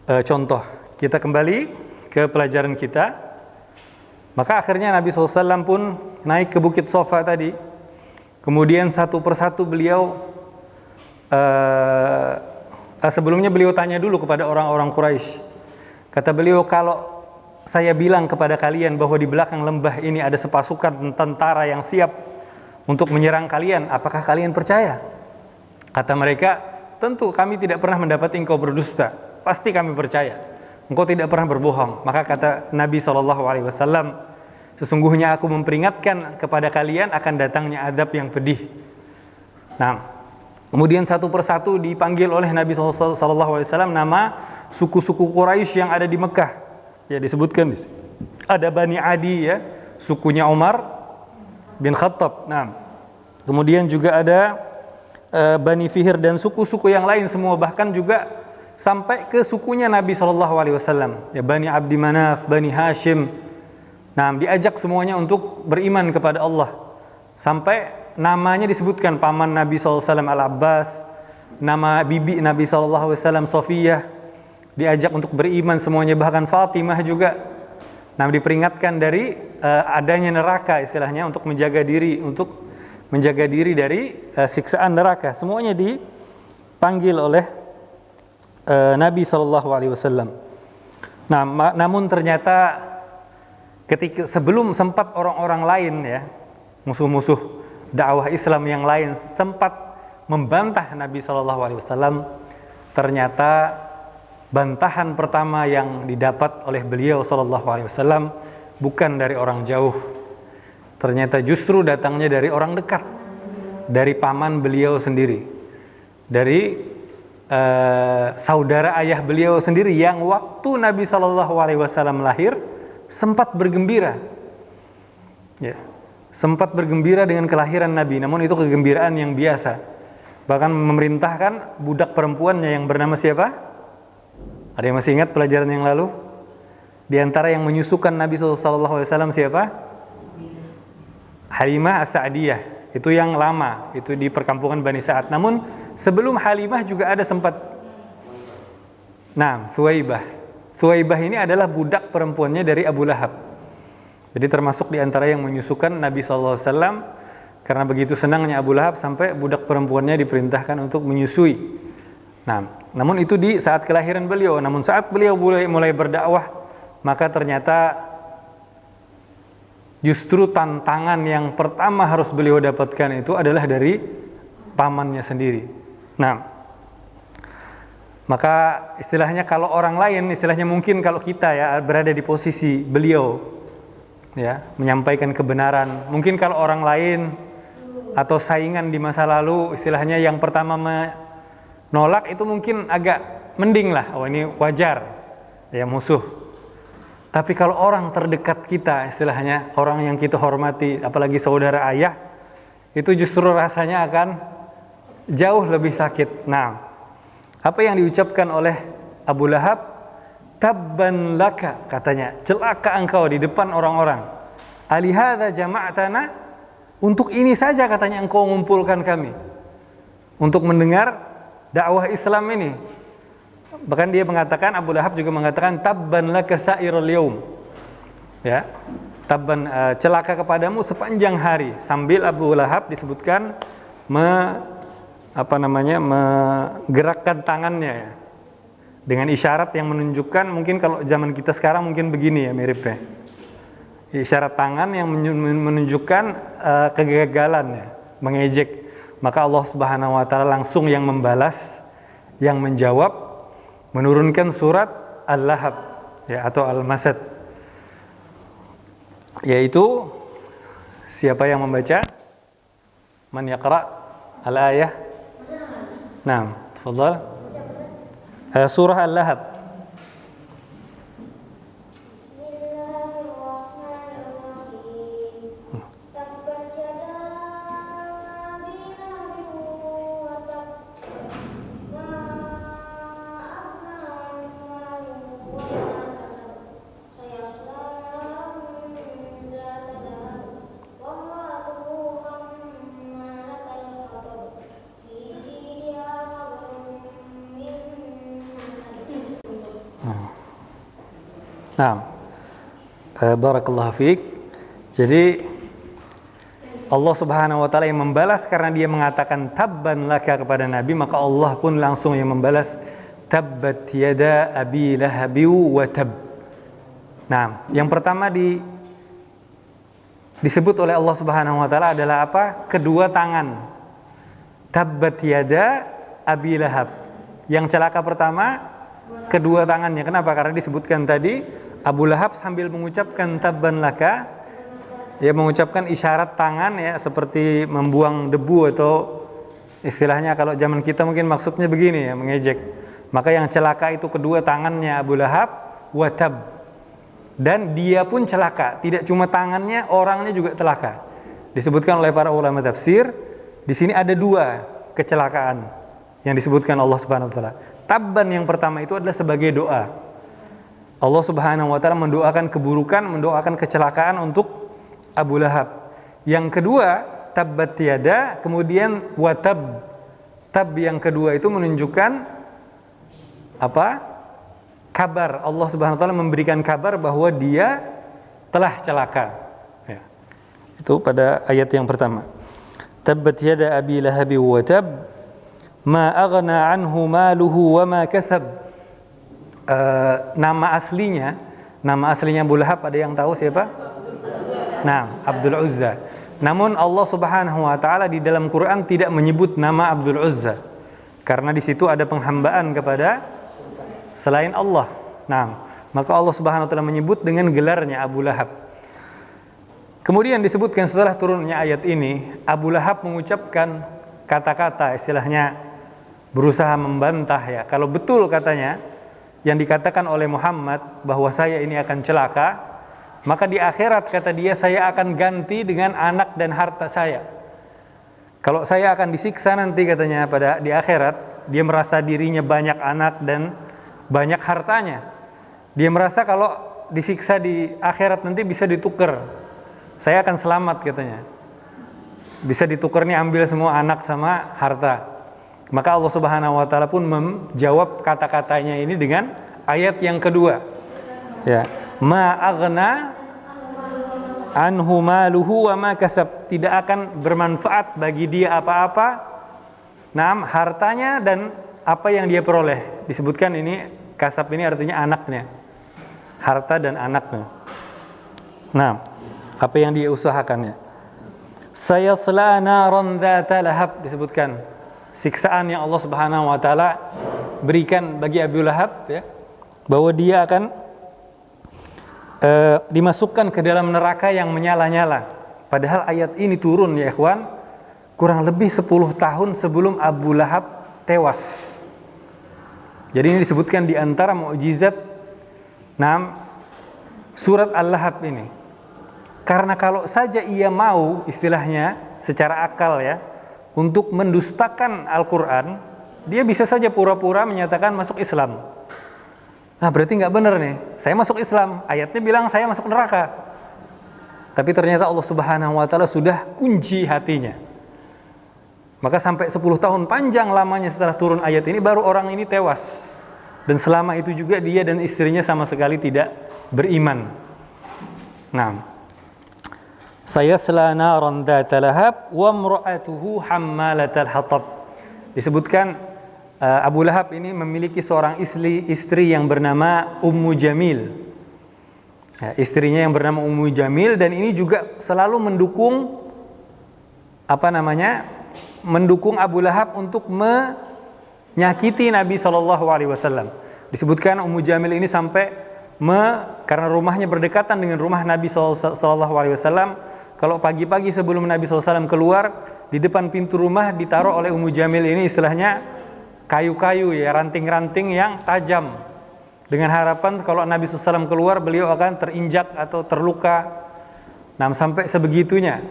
contoh. Kita kembali ke pelajaran kita. Maka akhirnya Nabi SAW pun naik ke Bukit Sofa tadi. Kemudian satu persatu beliau sebelumnya beliau tanya dulu kepada orang-orang Quraisy. Kata beliau, kalau saya bilang kepada kalian bahwa di belakang lembah ini ada sepasukan tentara yang siap untuk menyerang kalian, apakah kalian percaya? Kata mereka, tentu kami tidak pernah mendapat engkau berdusta, pasti kami percaya. Engkau tidak pernah berbohong. Maka kata Nabi SAW, sesungguhnya aku memperingatkan kepada kalian akan datangnya azab yang pedih. Nah, kemudian satu persatu dipanggil oleh Nabi SAW nama suku-suku Quraisy yang ada di Mekah. Ya, disebutkan ada Bani Adi, ya, sukunya Umar bin Khattab. Nah, kemudian juga ada Bani Fihr dan suku-suku yang lain semua, bahkan juga sampai ke sukunya Nabi SAW, ya, Bani Abdi Manaf, Bani Hashim. Nah, diajak semuanya untuk beriman kepada Allah. Sampai namanya disebutkan, paman Nabi SAW Al-Abbas, nama bibi Nabi SAW Sofiyah, diajak untuk beriman semuanya, bahkan Fatimah juga. Nah, diperingatkan dari adanya neraka, istilahnya, untuk menjaga diri dari siksaan neraka. Semuanya dipanggil oleh Nabi SAW. Nah, namun ternyata ketika sebelum sempat orang-orang lain, ya, musuh-musuh dakwah Islam yang lain sempat membantah Nabi SAW, ternyata bantahan pertama yang didapat oleh beliau SAW bukan dari orang jauh. Ternyata justru datangnya dari orang dekat, dari paman beliau sendiri, dari saudara ayah beliau sendiri, yang waktu Nabi SAW lahir sempat bergembira, ya, sempat bergembira dengan kelahiran Nabi. Namun itu kegembiraan yang biasa. Bahkan memerintahkan budak perempuannya yang bernama siapa? Ada yang masih ingat pelajaran yang lalu? Di antara yang menyusukan Nabi SAW siapa? Halimah As-Sa'diyah. Itu yang lama, itu di perkampungan Bani Sa'ad. Namun sebelum Halimah juga ada sempat. Nah, Thuwaibah. Thuwaibah ini adalah budak perempuannya dari Abu Lahab. Jadi termasuk di antara yang menyusukan Nabi SAW, karena begitu senangnya Abu Lahab sampai budak perempuannya diperintahkan untuk menyusui. Nah, namun itu di saat kelahiran beliau. Namun saat beliau mulai berdakwah, maka ternyata justru tantangan yang pertama harus beliau dapatkan itu adalah dari pamannya sendiri. Nah, maka istilahnya kalau orang lain, istilahnya mungkin kalau kita, ya, berada di posisi beliau, ya, menyampaikan kebenaran, mungkin kalau orang lain atau saingan di masa lalu, istilahnya yang pertama menolak itu mungkin agak mending lah, oh ini wajar, ya, musuh. Tapi kalau orang terdekat kita, istilahnya orang yang kita hormati, apalagi saudara ayah, itu justru rasanya akan jauh lebih sakit. Nah, apa yang diucapkan oleh Abu Lahab? Tabban laka, katanya, celaka engkau di depan orang-orang. Alihadza jama'tana, untuk ini saja katanya engkau mengumpulkan kami untuk mendengar dakwah Islam ini. Bahkan dia mengatakan, Abu Lahab juga mengatakan, tabban laka sa'irul yaum, ya, tabban, celaka kepadamu sepanjang hari. Sambil Abu Lahab disebutkan menggerakkan tangannya, ya, dengan isyarat yang menunjukkan, mungkin kalau zaman kita sekarang mungkin begini, ya, miripnya, isyarat tangan yang menunjukkan kegagalan, ya, mengejek. Maka Allah Subhanahu wa taala langsung yang membalas, yang menjawab, menurunkan surat Al-Lahab, ya, atau Al-Masad, yaitu siapa yang membaca? Man yaqra al-ayah? Naam, tafadhal. Surah Al-Lahab. Nah, barakallahu fiik. Jadi Allah Subhanahu wa taala yang membalas karena dia mengatakan tabban laka kepada Nabi, maka Allah pun langsung yang membalas tabbat yada abi lahabi wa tab. Nah, yang pertama disebut oleh Allah Subhanahu wa taala adalah apa? Kedua tangan. Tabbat yada abi lahab. Yang celaka pertama kedua tangannya. Kenapa? Karena disebutkan tadi Abu Lahab sambil mengucapkan tabban laka, ya, mengucapkan isyarat tangan, ya, seperti membuang debu, atau istilahnya kalau zaman kita mungkin maksudnya begini, ya, mengejek. Maka yang celaka itu kedua tangannya Abu Lahab, watab, dan dia pun celaka. Tidak cuma tangannya, orangnya juga celaka. Disebutkan oleh para ulama tafsir, di sini ada dua. kecelakaan yang disebutkan Allah Subhanahu wa taala. Tabban yang pertama itu adalah sebagai doa. Allah Subhanahu wa taala mendoakan keburukan, mendoakan kecelakaan untuk Abu Lahab. Yang kedua, tabbat yada, kemudian watab. Tab yang kedua itu menunjukkan apa? Kabar. Allah Subhanahu wa taala memberikan kabar bahwa dia telah celaka. Ya. Itu pada ayat yang pertama. Tabbat yada abi lahab wa tab ma aghna anhu maluhu wa ma kasab. Nama aslinya Abu Lahab ada yang tahu siapa? Nah, Abdul Uzza. Namun Allah Subhanahu wa taala di dalam Quran tidak menyebut nama Abdul Uzza karena di situ ada penghambaan kepada selain Allah. Nah, maka Allah Subhanahu wa taala menyebut dengan gelarnya Abu Lahab. Kemudian disebutkan setelah turunnya ayat ini, Abu Lahab mengucapkan kata-kata istilahnya berusaha membantah ya. Kalau betul katanya yang dikatakan oleh Muhammad bahwa saya ini akan celaka, maka di akhirat kata dia saya akan ganti dengan anak dan harta saya. Kalau saya akan disiksa nanti katanya di akhirat, dia merasa dirinya banyak anak dan banyak hartanya. Dia merasa kalau disiksa di akhirat nanti bisa ditukar. Saya akan selamat katanya. Bisa ditukar nih, ambil semua anak sama harta. Maka Allah Subhanahu wa taala pun menjawab kata-katanya ini dengan ayat yang kedua. Ya, ma aghna anhu maluhu wa ma kasab, tidak akan bermanfaat bagi dia apa-apa, hartanya dan apa yang dia peroleh. Disebutkan ini kasab ini artinya anaknya, harta dan anaknya. Apa yang dia usahakannya. Sayasla naran dzata lahab, disebutkan siksaan yang Allah Subhanahu wa taala berikan bagi Abu Lahab ya, bahwa dia akan dimasukkan ke dalam neraka yang menyala-nyala. Padahal ayat ini turun ya ikhwan kurang lebih 10 tahun sebelum Abu Lahab tewas. Jadi ini disebutkan di antara mukjizat surat Al-Lahab ini. Karena kalau saja ia mau istilahnya secara akal ya untuk mendustakan Al-Quran, dia bisa saja pura-pura menyatakan masuk Islam. Berarti nggak benar nih, saya masuk Islam, ayatnya bilang saya masuk neraka. Tapi ternyata Allah Subhanahu wa taala sudah kunci hatinya. Maka sampai 10 tahun panjang lamanya setelah turun ayat ini baru orang ini tewas. Dan selama itu juga dia dan istrinya sama sekali tidak beriman. Sayasla naran dzata lahab wa imra'atuhu hammalatal hatab. Disebutkan Abu Lahab ini memiliki seorang istri yang bernama Ummu Jamil. Ya, istrinya yang bernama Ummu Jamil, dan ini juga selalu mendukung mendukung Abu Lahab untuk menyakiti Nabi SAW. Disebutkan Ummu Jamil ini sampai karena rumahnya berdekatan dengan rumah Nabi SAW, kalau pagi-pagi sebelum Nabi SAW keluar, di depan pintu rumah ditaruh oleh Ummu Jamil ini istilahnya kayu-kayu ya, ranting-ranting yang tajam, dengan harapan kalau Nabi SAW keluar beliau akan terinjak atau terluka. Sampai sebegitunya.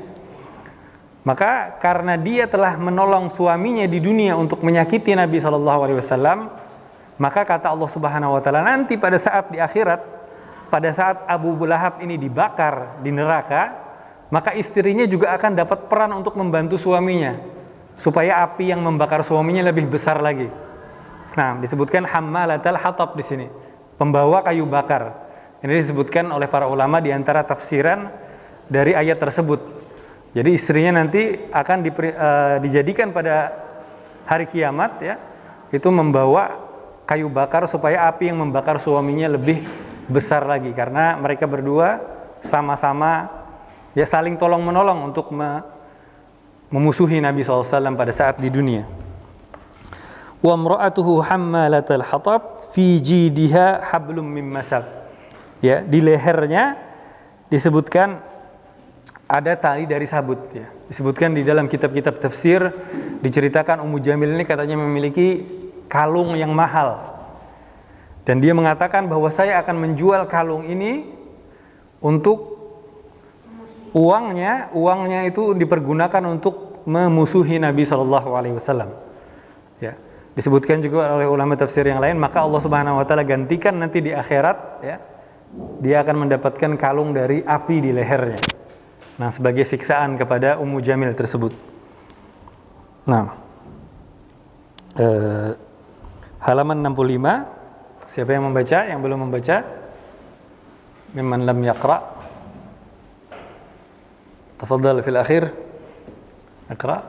Maka karena dia telah menolong suaminya di dunia untuk menyakiti Nabi SAW, maka kata Allah Subhanahu wa taala nanti pada saat di akhirat, pada saat Abu Lahab ini dibakar di neraka, maka istrinya juga akan dapat peran untuk membantu suaminya supaya api yang membakar suaminya lebih besar lagi. Disebutkan hammalatal hatab di sini, pembawa kayu bakar. Ini disebutkan oleh para ulama di antara tafsiran dari ayat tersebut. Jadi istrinya nanti akan dijadikan pada hari kiamat ya, itu membawa kayu bakar supaya api yang membakar suaminya lebih besar lagi, karena mereka berdua sama-sama ya saling tolong menolong untuk memusuhi Nabi SAW pada saat di dunia. Wa imra'atuhu hammalatal hatab fi jidiha hablum mim masad. Ya, di lehernya disebutkan ada tali dari sabut ya. Disebutkan di dalam kitab-kitab tafsir, diceritakan Ummu Jamil ini katanya memiliki kalung yang mahal. Dan dia mengatakan bahwa saya akan menjual kalung ini untuk uangnya itu dipergunakan untuk memusuhi Nabi Shallallahu Alaihi Wasallam. Ya, disebutkan juga oleh ulama tafsir yang lain, maka Allah Subhanahu Wa Taala gantikan nanti di akhirat, ya, dia akan mendapatkan kalung dari api di lehernya. Nah, sebagai siksaan kepada Ummu Jamil tersebut. Nah, halaman 65. Siapa yang membaca? Yang belum membaca? Mimman lam yaqra. Tafadhal fil akhir. Iqra.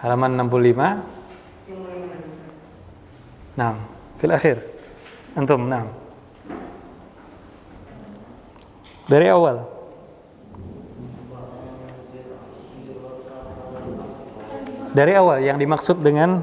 Halaman 65. Nah, fil akhir. Antum, nah. Dari awal. Dari awal yang dimaksud dengan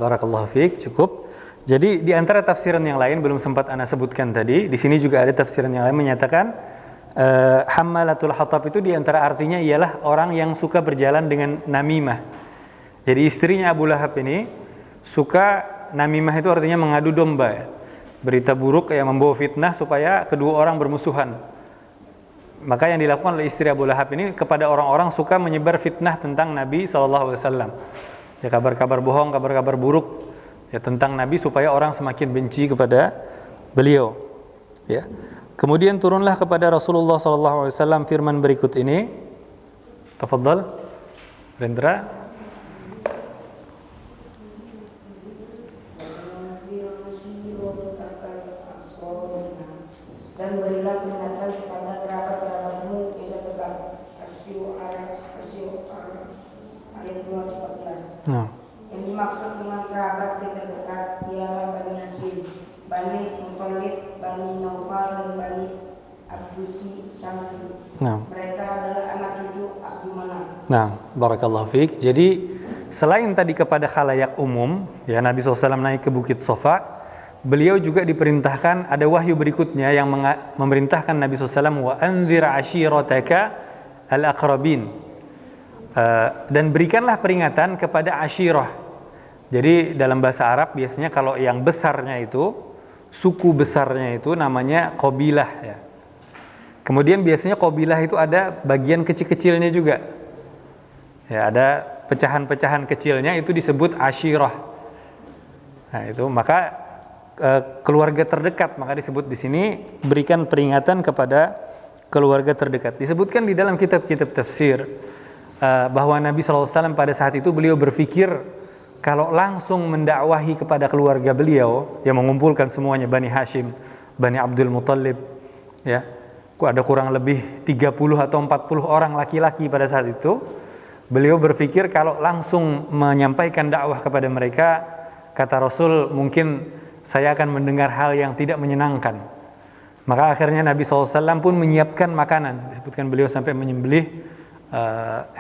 barakallahu fiik, cukup. Jadi di antara tafsiran yang lain belum sempat ana sebutkan tadi, di sini juga ada tafsiran yang lain menyatakan hammalatul hatab itu di antara artinya ialah orang yang suka berjalan dengan namimah. Jadi istrinya Abu Lahab ini suka namimah, itu artinya mengadu domba, ya. Berita buruk yang membawa fitnah supaya kedua orang bermusuhan. Maka yang dilakukan oleh istri Abu Lahab ini kepada orang-orang suka menyebar fitnah tentang Nabi SAW. Ya, kabar-kabar bohong, kabar-kabar buruk, ya, tentang Nabi supaya orang semakin benci kepada beliau. Ya. Kemudian turunlah kepada Rasulullah SAW firman berikut ini. Tafadhal, Rendra. Dan berilah peringatan kepada kerabat-kerabatmu yang terdekat. Ayat 214. Yang dimaksud dengan kerabat yang terdekat ialah Bani Hashim, Bani Muthalib, Bani Naufal, dan Bani Abdusi Syamsi. Mereka adalah anak cucu Abdul Manaf. Barakallahu fiik. Jadi selain tadi kepada khalayak umum, ya, Nabi SAW naik ke Bukit Safa, beliau juga diperintahkan, ada wahyu berikutnya yang memerintahkan Nabi SAW, wa anzir ashirataka al-aqrabin, dan berikanlah peringatan kepada ashirah. Jadi dalam bahasa Arab biasanya kalau yang besarnya itu, suku besarnya itu namanya qabilah, ya. Kemudian biasanya qabilah itu ada bagian kecil-kecilnya juga, ya, ada pecahan-pecahan kecilnya, itu disebut ashirah. Nah, itu maka keluarga terdekat, maka disebut di sini berikan peringatan kepada keluarga terdekat. Disebutkan di dalam kitab-kitab tafsir bahwa Nabi SAW pada saat itu beliau berpikir kalau langsung mendakwahi kepada keluarga beliau yang mengumpulkan semuanya, Bani Hashim, Bani Abdul Muthalib, ya, ada kurang lebih 30 atau 40 orang laki-laki pada saat itu. Beliau berpikir kalau langsung menyampaikan dakwah kepada mereka, kata Rasul, mungkin saya akan mendengar hal yang tidak menyenangkan. Maka akhirnya Nabi SAW pun menyiapkan makanan. Disebutkan beliau sampai menyembelih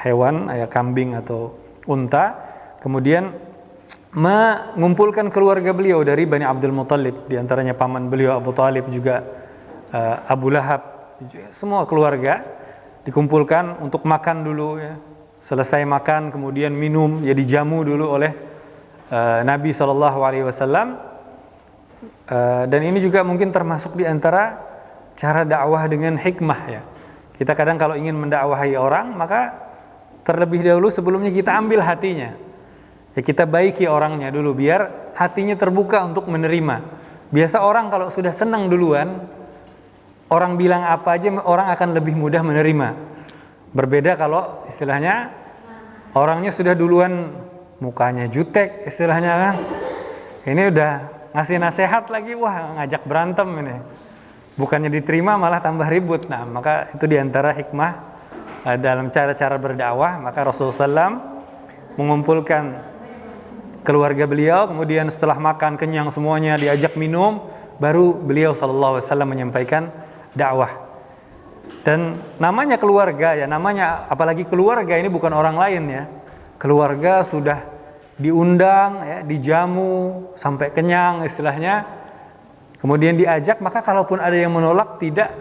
hewan, ya, kambing atau unta. Kemudian mengumpulkan keluarga beliau dari Bani Abdul Muthalib, di antaranya paman beliau Abu Talib, juga Abu Lahab, semua keluarga dikumpulkan untuk makan dulu, ya. Selesai makan kemudian minum, ya, dijamu dulu oleh Nabi SAW. Dan ini juga mungkin termasuk di antara cara dakwah dengan hikmah, ya. Kita kadang kalau ingin mendakwahi orang, maka terlebih dahulu sebelumnya kita ambil hatinya, ya, kita baiki orangnya dulu biar hatinya terbuka untuk menerima. Biasa orang kalau sudah senang duluan, orang bilang apa aja orang akan lebih mudah menerima. Berbeda kalau istilahnya orangnya sudah duluan mukanya jutek istilahnya, kan. Ini udah ngasih nasihat lagi, wah, ngajak berantem ini. Bukannya diterima malah tambah ribut. Nah, maka itu diantara hikmah dalam cara-cara berdakwah. Maka Rasulullah SAW mengumpulkan keluarga beliau, kemudian setelah makan kenyang semuanya diajak minum, baru beliau SAW menyampaikan dakwah. Dan namanya keluarga, ya, namanya apalagi keluarga ini bukan orang lain, ya. Keluarga sudah diundang, ya, dijamu sampai kenyang istilahnya, kemudian diajak, maka kalaupun ada yang menolak tidak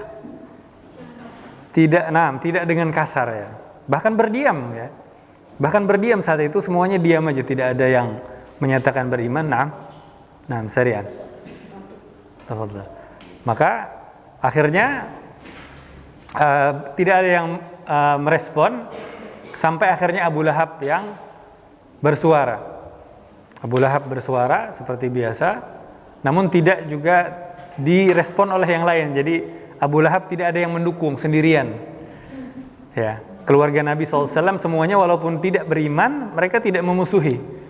dengan kasar ya, bahkan berdiam ya, bahkan berdiam saat itu semuanya diam aja, tidak ada yang menyatakan beriman. Syariat. Tafadhal. Maka akhirnya tidak ada yang merespon sampai akhirnya Abu Lahab yang bersuara. Abu Lahab bersuara seperti biasa, namun tidak juga direspon oleh yang lain. Jadi Abu Lahab tidak ada yang mendukung, sendirian. Ya, keluarga Nabi SAW semuanya walaupun tidak beriman, mereka tidak memusuhi.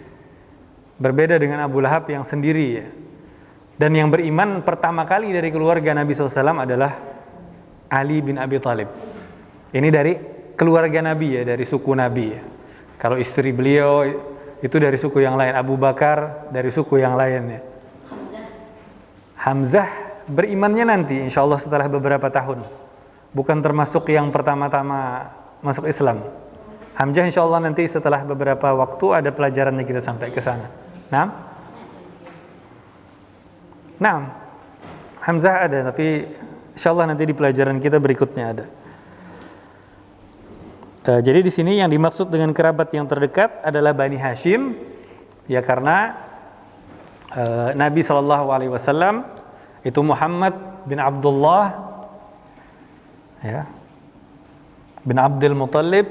Berbeda dengan Abu Lahab yang sendiri ya. Dan yang beriman pertama kali dari keluarga Nabi SAW adalah Ali bin Abi Thalib. Ini dari keluarga Nabi ya, dari suku Nabi ya. Kalau istri beliau itu dari suku yang lain, Abu Bakar dari suku yang lain ya. Hamzah berimannya nanti insya Allah setelah beberapa tahun, bukan termasuk yang pertama-tama masuk Islam. Hamzah insya Allah nanti setelah beberapa waktu ada pelajarannya, kita sampai ke sana. Hamzah ada, tapi insya Allah nanti di pelajaran kita berikutnya ada. Jadi di sini yang dimaksud dengan kerabat yang terdekat adalah Bani Hashim, ya karena Nabi SAW itu Muhammad bin Abdullah, ya, bin Abdul Muttalib,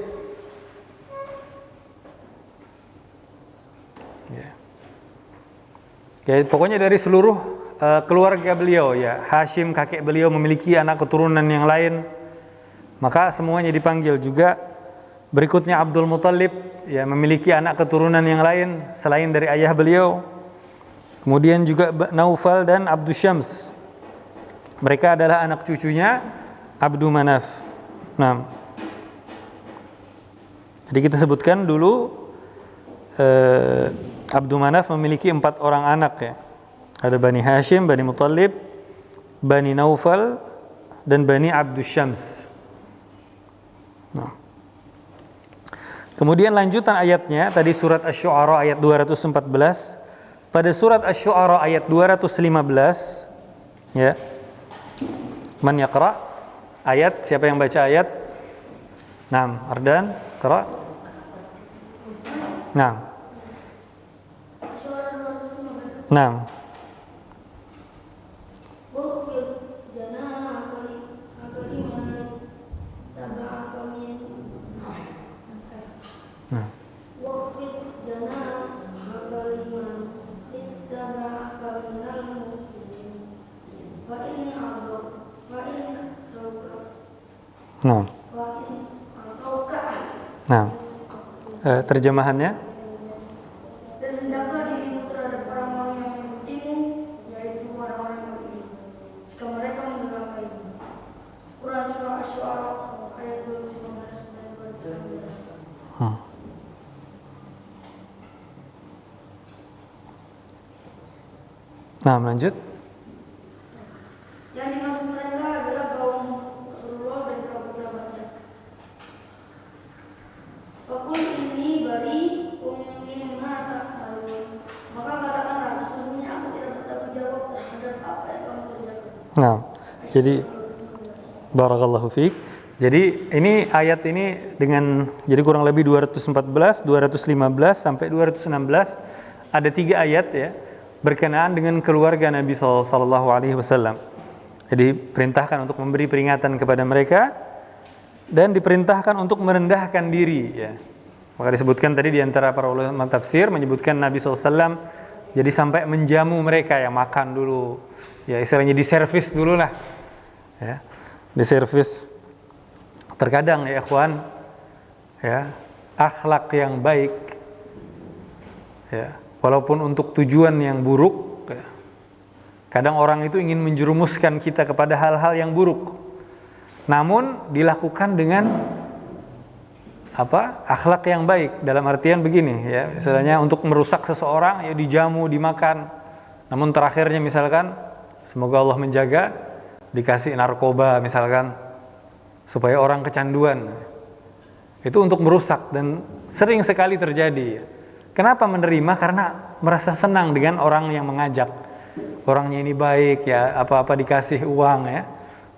ya, pokoknya dari seluruh keluarga beliau ya. Hashim kakek beliau memiliki anak keturunan yang lain, maka semuanya dipanggil juga. Berikutnya Abdul Muttalib ya, memiliki anak keturunan yang lain selain dari ayah beliau. Kemudian juga Naufal dan Abdus Syams, mereka adalah anak cucunya Abdu Manaf. Jadi kita sebutkan dulu Abdu Manaf memiliki 4 orang anak ya. Ada Bani Hashim, Bani Muttalib, Bani Naufal, dan Bani Abdus Syams. Kemudian lanjutan ayatnya, tadi surat Asy-Syu'ara ayat 214. Pada surat Asy-Syu'ara ayat 215, ya. Man yaqra? Ayat, siapa yang baca ayat? Ardan, qra. Terjemahannya, dan hendaklah dirimu terhadap orang-orang yang sepertimu, yaitu orang-orang yang beriman, jika mereka mendurhakaimu. Quran surah Asy-Syu'ara ayat 215 dan 216. Lanjut. Yang dimaksud mereka adalah kaum Rasulullah dan kerabat-kerabatnya. Fakul ini bari mimma ta'malun. Maka katakanlah, sesungguhnya aku tidak bertanggung jawab terhadap apa yang kamu kerjakan. Jadi barakallahu fiik. Jadi ini ayat ini jadi kurang lebih 214, 215 sampai 216 ada 3 ayat ya, berkenaan dengan keluarga Nabi SAW. Jadi perintahkan untuk memberi peringatan kepada mereka dan diperintahkan untuk merendahkan diri ya. Maka disebutkan tadi di antara para ulama tafsir menyebutkan Nabi SAW jadi sampai menjamu mereka ya, makan dulu ya, istilahnya diservis dulu lah ya, diservis. Terkadang ya ikhwan ya, akhlak yang baik ya, walaupun untuk tujuan yang buruk ya, kadang orang itu ingin menjerumuskan kita kepada hal-hal yang buruk, namun dilakukan dengan akhlak yang baik, dalam artian begini ya, misalnya untuk merusak seseorang ya dijamu, dimakan, namun terakhirnya misalkan semoga Allah menjaga dikasih narkoba misalkan supaya orang kecanduan, itu untuk merusak dan sering sekali terjadi. Kenapa menerima? Karena merasa senang dengan orang yang mengajak. Orangnya ini baik ya, apa-apa dikasih uang ya.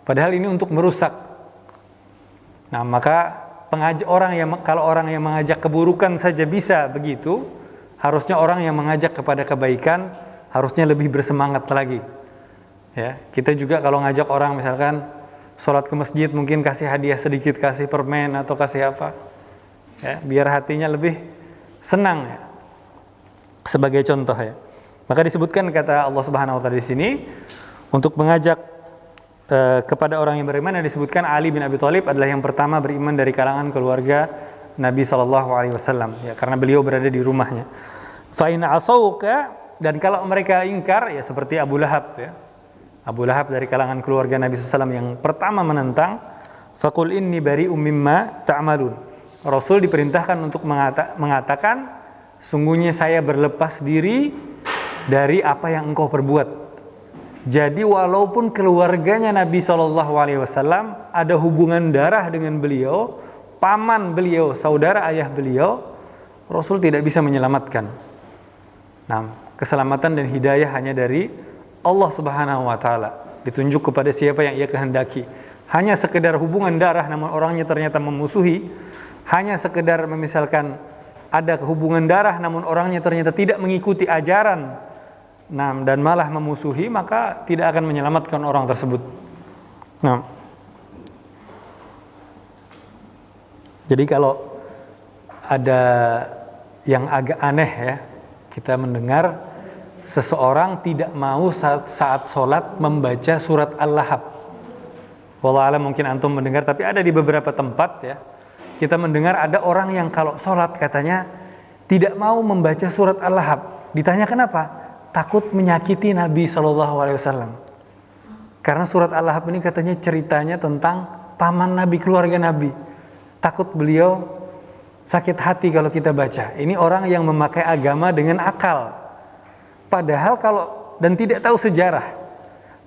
Padahal ini untuk merusak. Nah, maka kalau orang yang mengajak keburukan saja bisa begitu, harusnya orang yang mengajak kepada kebaikan harusnya lebih bersemangat lagi. Ya, kita juga kalau ngajak orang misalkan sholat ke masjid mungkin kasih hadiah sedikit, kasih permen atau kasih apa, ya, biar hatinya lebih senang ya. Sebagai contoh ya. Maka disebutkan kata Allah Subhanahu wa taala di sini untuk mengajak kepada orang yang beriman, yang disebutkan Ali bin Abi Thalib adalah yang pertama beriman dari kalangan keluarga Nabi SAW ya, karena beliau berada di rumahnya. Fa in asauka, dan kalau mereka ingkar ya seperti Abu Lahab ya. Abu Lahab dari kalangan keluarga Nabi SAW yang pertama menentang, faqul inni bari'um mimma ta'malun. Rasul diperintahkan untuk mengatakan sungguhnya saya berlepas diri dari apa yang engkau perbuat. Jadi walaupun keluarganya Nabi SAW ada hubungan darah dengan beliau, paman beliau, saudara ayah beliau, Rasul tidak bisa menyelamatkan. Nah, keselamatan dan hidayah hanya dari Allah Subhanahu wa taala, ditunjuk kepada siapa yang ia kehendaki. Hanya sekedar hubungan darah namun orangnya ternyata memusuhi, hanya sekedar misalkan ada hubungan darah namun orangnya ternyata tidak mengikuti ajaran dan malah memusuhi, maka tidak akan menyelamatkan orang tersebut. Nah, jadi kalau ada yang agak aneh ya, kita mendengar seseorang tidak mau saat sholat membaca surat Al-Lahab. Wallahu a'lam, mungkin antum mendengar, tapi ada di beberapa tempat ya, kita mendengar ada orang yang kalau sholat katanya tidak mau membaca surat Al-Lahab. Ditanya kenapa? Takut menyakiti Nabi SAW. Karena surat Al-Lahab ini katanya ceritanya tentang paman Nabi, keluarga Nabi. Takut beliau sakit hati kalau kita baca. Ini orang yang memakai agama dengan akal. Padahal dan tidak tahu sejarah.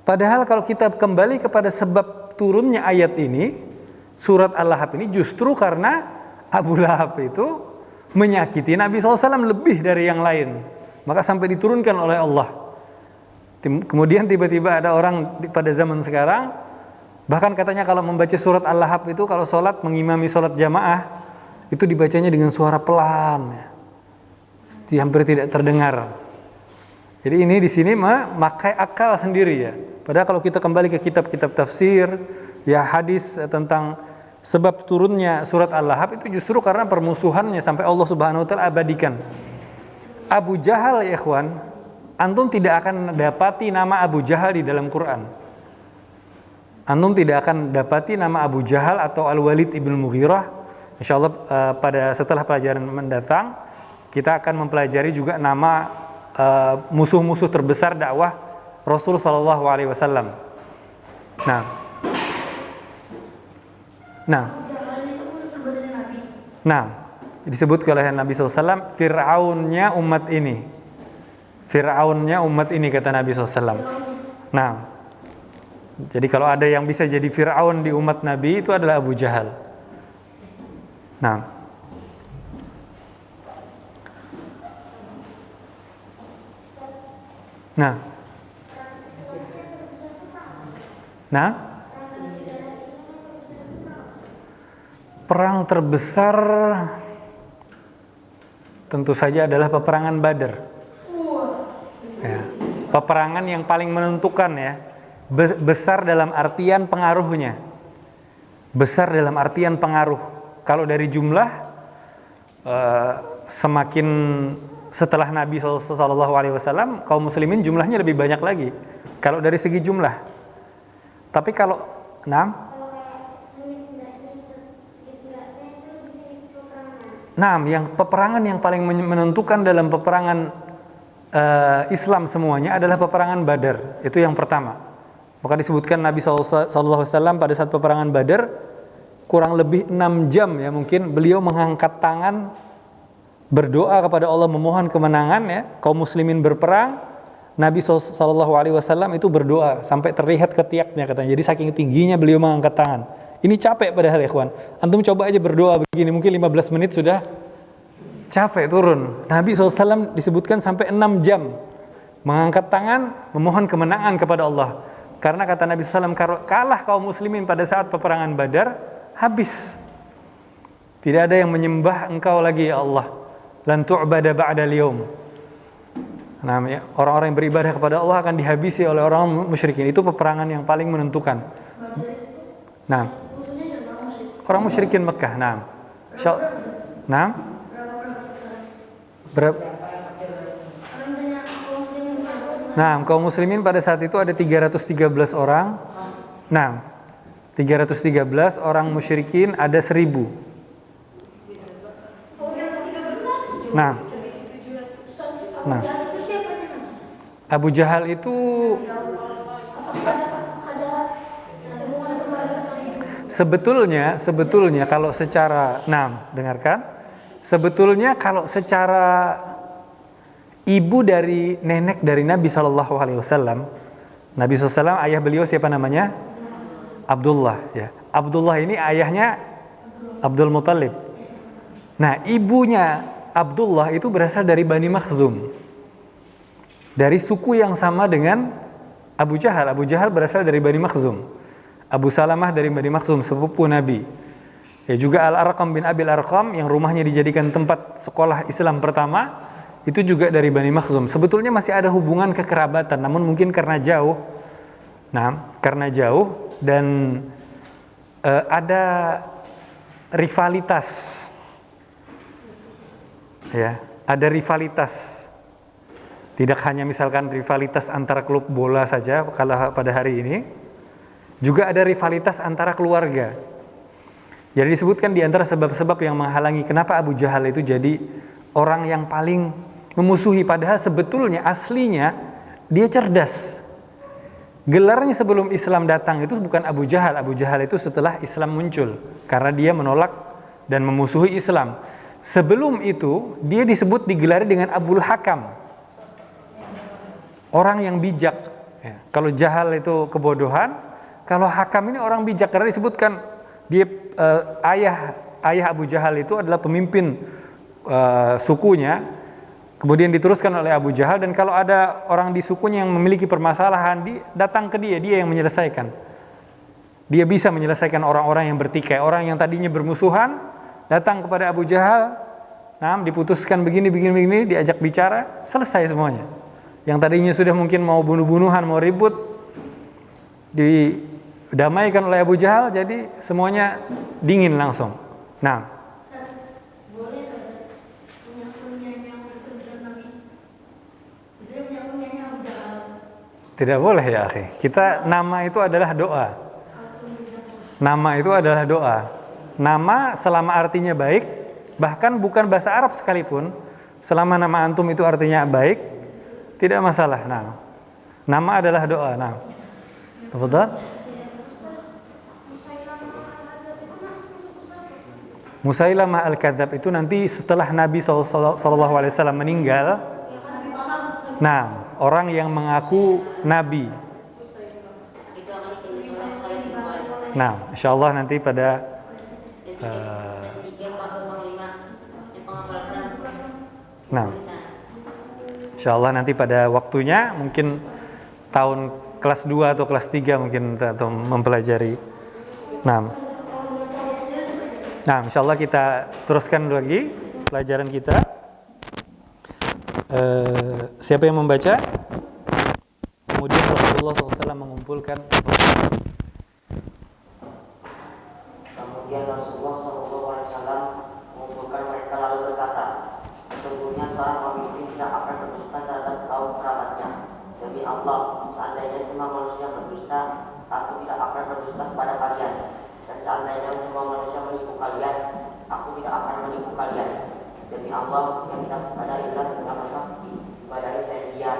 Padahal kalau kita kembali kepada sebab turunnya ayat ini, surat Al-Lahab ini justru karena Abu Lahab itu menyakiti Nabi SAW lebih dari yang lain. Maka sampai diturunkan oleh Allah. Kemudian tiba-tiba ada orang pada zaman sekarang, bahkan katanya kalau membaca surat Al-Lahab itu kalau sholat, mengimami sholat jamaah, itu dibacanya dengan suara pelan, hampir tidak terdengar. Jadi ini di sini memakai akal sendiri ya. Padahal kalau kita kembali ke kitab-kitab tafsir, ya hadis tentang sebab turunnya surat Al-Lahab itu justru karena permusuhannya sampai Allah Subhanahu wa taala abadikan. Abu Jahal ya ikhwan, antum tidak akan dapati nama Abu Jahal di dalam Quran. Antum tidak akan dapati nama Abu Jahal atau Al-Walid ibn Mughirah. Insyaallah setelah pelajaran mendatang kita akan mempelajari juga nama musuh-musuh terbesar dakwah Rasul sallallahu alaihi wasallam. Nah, disebut oleh Nabi SAW, Fir'aunnya umat ini. Fir'aunnya umat ini kata Nabi SAW. Nah, jadi kalau ada yang bisa jadi Fir'aun di umat Nabi itu adalah Abu Jahal. Nah, perang terbesar tentu saja adalah peperangan Badar. Ya, peperangan yang paling menentukan ya, besar dalam artian pengaruhnya. Besar dalam artian pengaruh. Kalau dari jumlah, semakin setelah Nabi SAW, kaum muslimin jumlahnya lebih banyak lagi. Kalau dari segi jumlah. Tapi kalau yang peperangan yang paling menentukan dalam peperangan Islam semuanya adalah peperangan Badar. Itu yang pertama. Maka disebutkan Nabi SAW pada saat peperangan Badar kurang lebih 6 jam ya mungkin beliau mengangkat tangan berdoa kepada Allah memohon kemenangan ya. Kaum muslimin berperang, Nabi SAW itu berdoa sampai terlihat ketiaknya katanya. Jadi saking tingginya beliau mengangkat tangan. Ini capek padahal ya ikhwan. Antum coba aja berdoa begini, mungkin 15 menit sudah capek turun. Nabi SAW disebutkan sampai 6 jam mengangkat tangan, memohon kemenangan kepada Allah. Karena kata Nabi SAW, kalau kalah kaum muslimin pada saat peperangan Badar, habis. Tidak ada yang menyembah engkau lagi ya Allah. Lan tu'bada ba'dal yaum. Nah, orang-orang yang beribadah kepada Allah akan dihabisi oleh orang musyrikin. Itu peperangan yang paling menentukan. Nah, orang musyrikin Mekah. Nah, berapa? Nah, kaum muslimin pada saat itu ada 313 orang. Nah, 313 orang musyrikin ada 1000. Nah, Abu Jahal itu sebetulnya kalau secara, dengarkan. Sebetulnya kalau secara ibu dari nenek dari Nabi Shallallahu Alaihi Wasallam, Nabi SAW ayah beliau siapa namanya? Abdullah. Ya, Abdullah ini ayahnya Abdul Muthalib. Nah, ibunya Abdullah itu berasal dari Bani Makhzum, dari suku yang sama dengan Abu Jahal. Abu Jahal berasal dari Bani Makhzum. Abu Salamah dari Bani Makhzum, sepupu Nabi. Ya, juga Al-Arqam bin Abil Arqam yang rumahnya dijadikan tempat sekolah Islam pertama, itu juga dari Bani Makhzum. Sebetulnya masih ada hubungan kekerabatan, namun mungkin karena jauh. Nah, karena jauh dan ada rivalitas. Ya, ada rivalitas. Tidak hanya misalkan rivalitas antara klub bola saja kalau pada hari ini, juga ada rivalitas antara keluarga. Jadi disebutkan di antara sebab-sebab yang menghalangi kenapa Abu Jahal itu jadi orang yang paling memusuhi, padahal sebetulnya aslinya dia cerdas. Gelarnya sebelum Islam datang itu bukan Abu Jahal. Abu Jahal itu setelah Islam muncul, karena dia menolak dan memusuhi Islam. Sebelum itu dia disebut digelari dengan Abul Hakam, orang yang bijak. Ya, kalau Jahal itu kebodohan, kalau Hakam ini orang bijak, karena disebutkan dia ayah Abu Jahal itu adalah pemimpin sukunya. Kemudian diteruskan oleh Abu Jahal, dan kalau ada orang di sukunya yang memiliki permasalahan, datang ke dia yang menyelesaikan. Dia bisa menyelesaikan orang-orang yang bertikai, orang yang tadinya bermusuhan, datang kepada Abu Jahal, diputuskan begini, diajak bicara, selesai semuanya. Yang tadinya sudah mungkin mau bunuh-bunuhan, mau ribut, didamaikan oleh Abu Jahal, jadi semuanya dingin langsung. Tidak boleh ya, akhi. Kita nama itu adalah doa. Nama itu adalah doa. Nama selama artinya baik, bahkan bukan bahasa Arab sekalipun, selama nama antum itu artinya baik, tidak masalah. Nama adalah doa. Betul? Musailamah al-Kadzab itu nanti setelah Nabi SAW meninggal. Orang yang mengaku Nabi. Insyaallah nanti pada insyaallah nanti pada waktunya, mungkin tahun kelas 2 atau kelas 3 mungkin atau mempelajari. Insyaallah kita teruskan lagi pelajaran kita. Siapa yang membaca? Kemudian Rasulullah SAW mengumpulkan. Kemudian Rasulullah SAW mengumpulkan mereka lalu berkata, sesungguhnya seorang pemimpin tidak akan berdusta terhadap kaum kerabatnya. Demi Allah, seandainya semua manusia berdusta, aku tidak akan berdusta kepada kalian. Dan seandainya semua manusia menipu kalian, aku tidak akan menipu kalian. Demi Allah, yang kita kepada ilah dengan sakti ibadahi saya dia.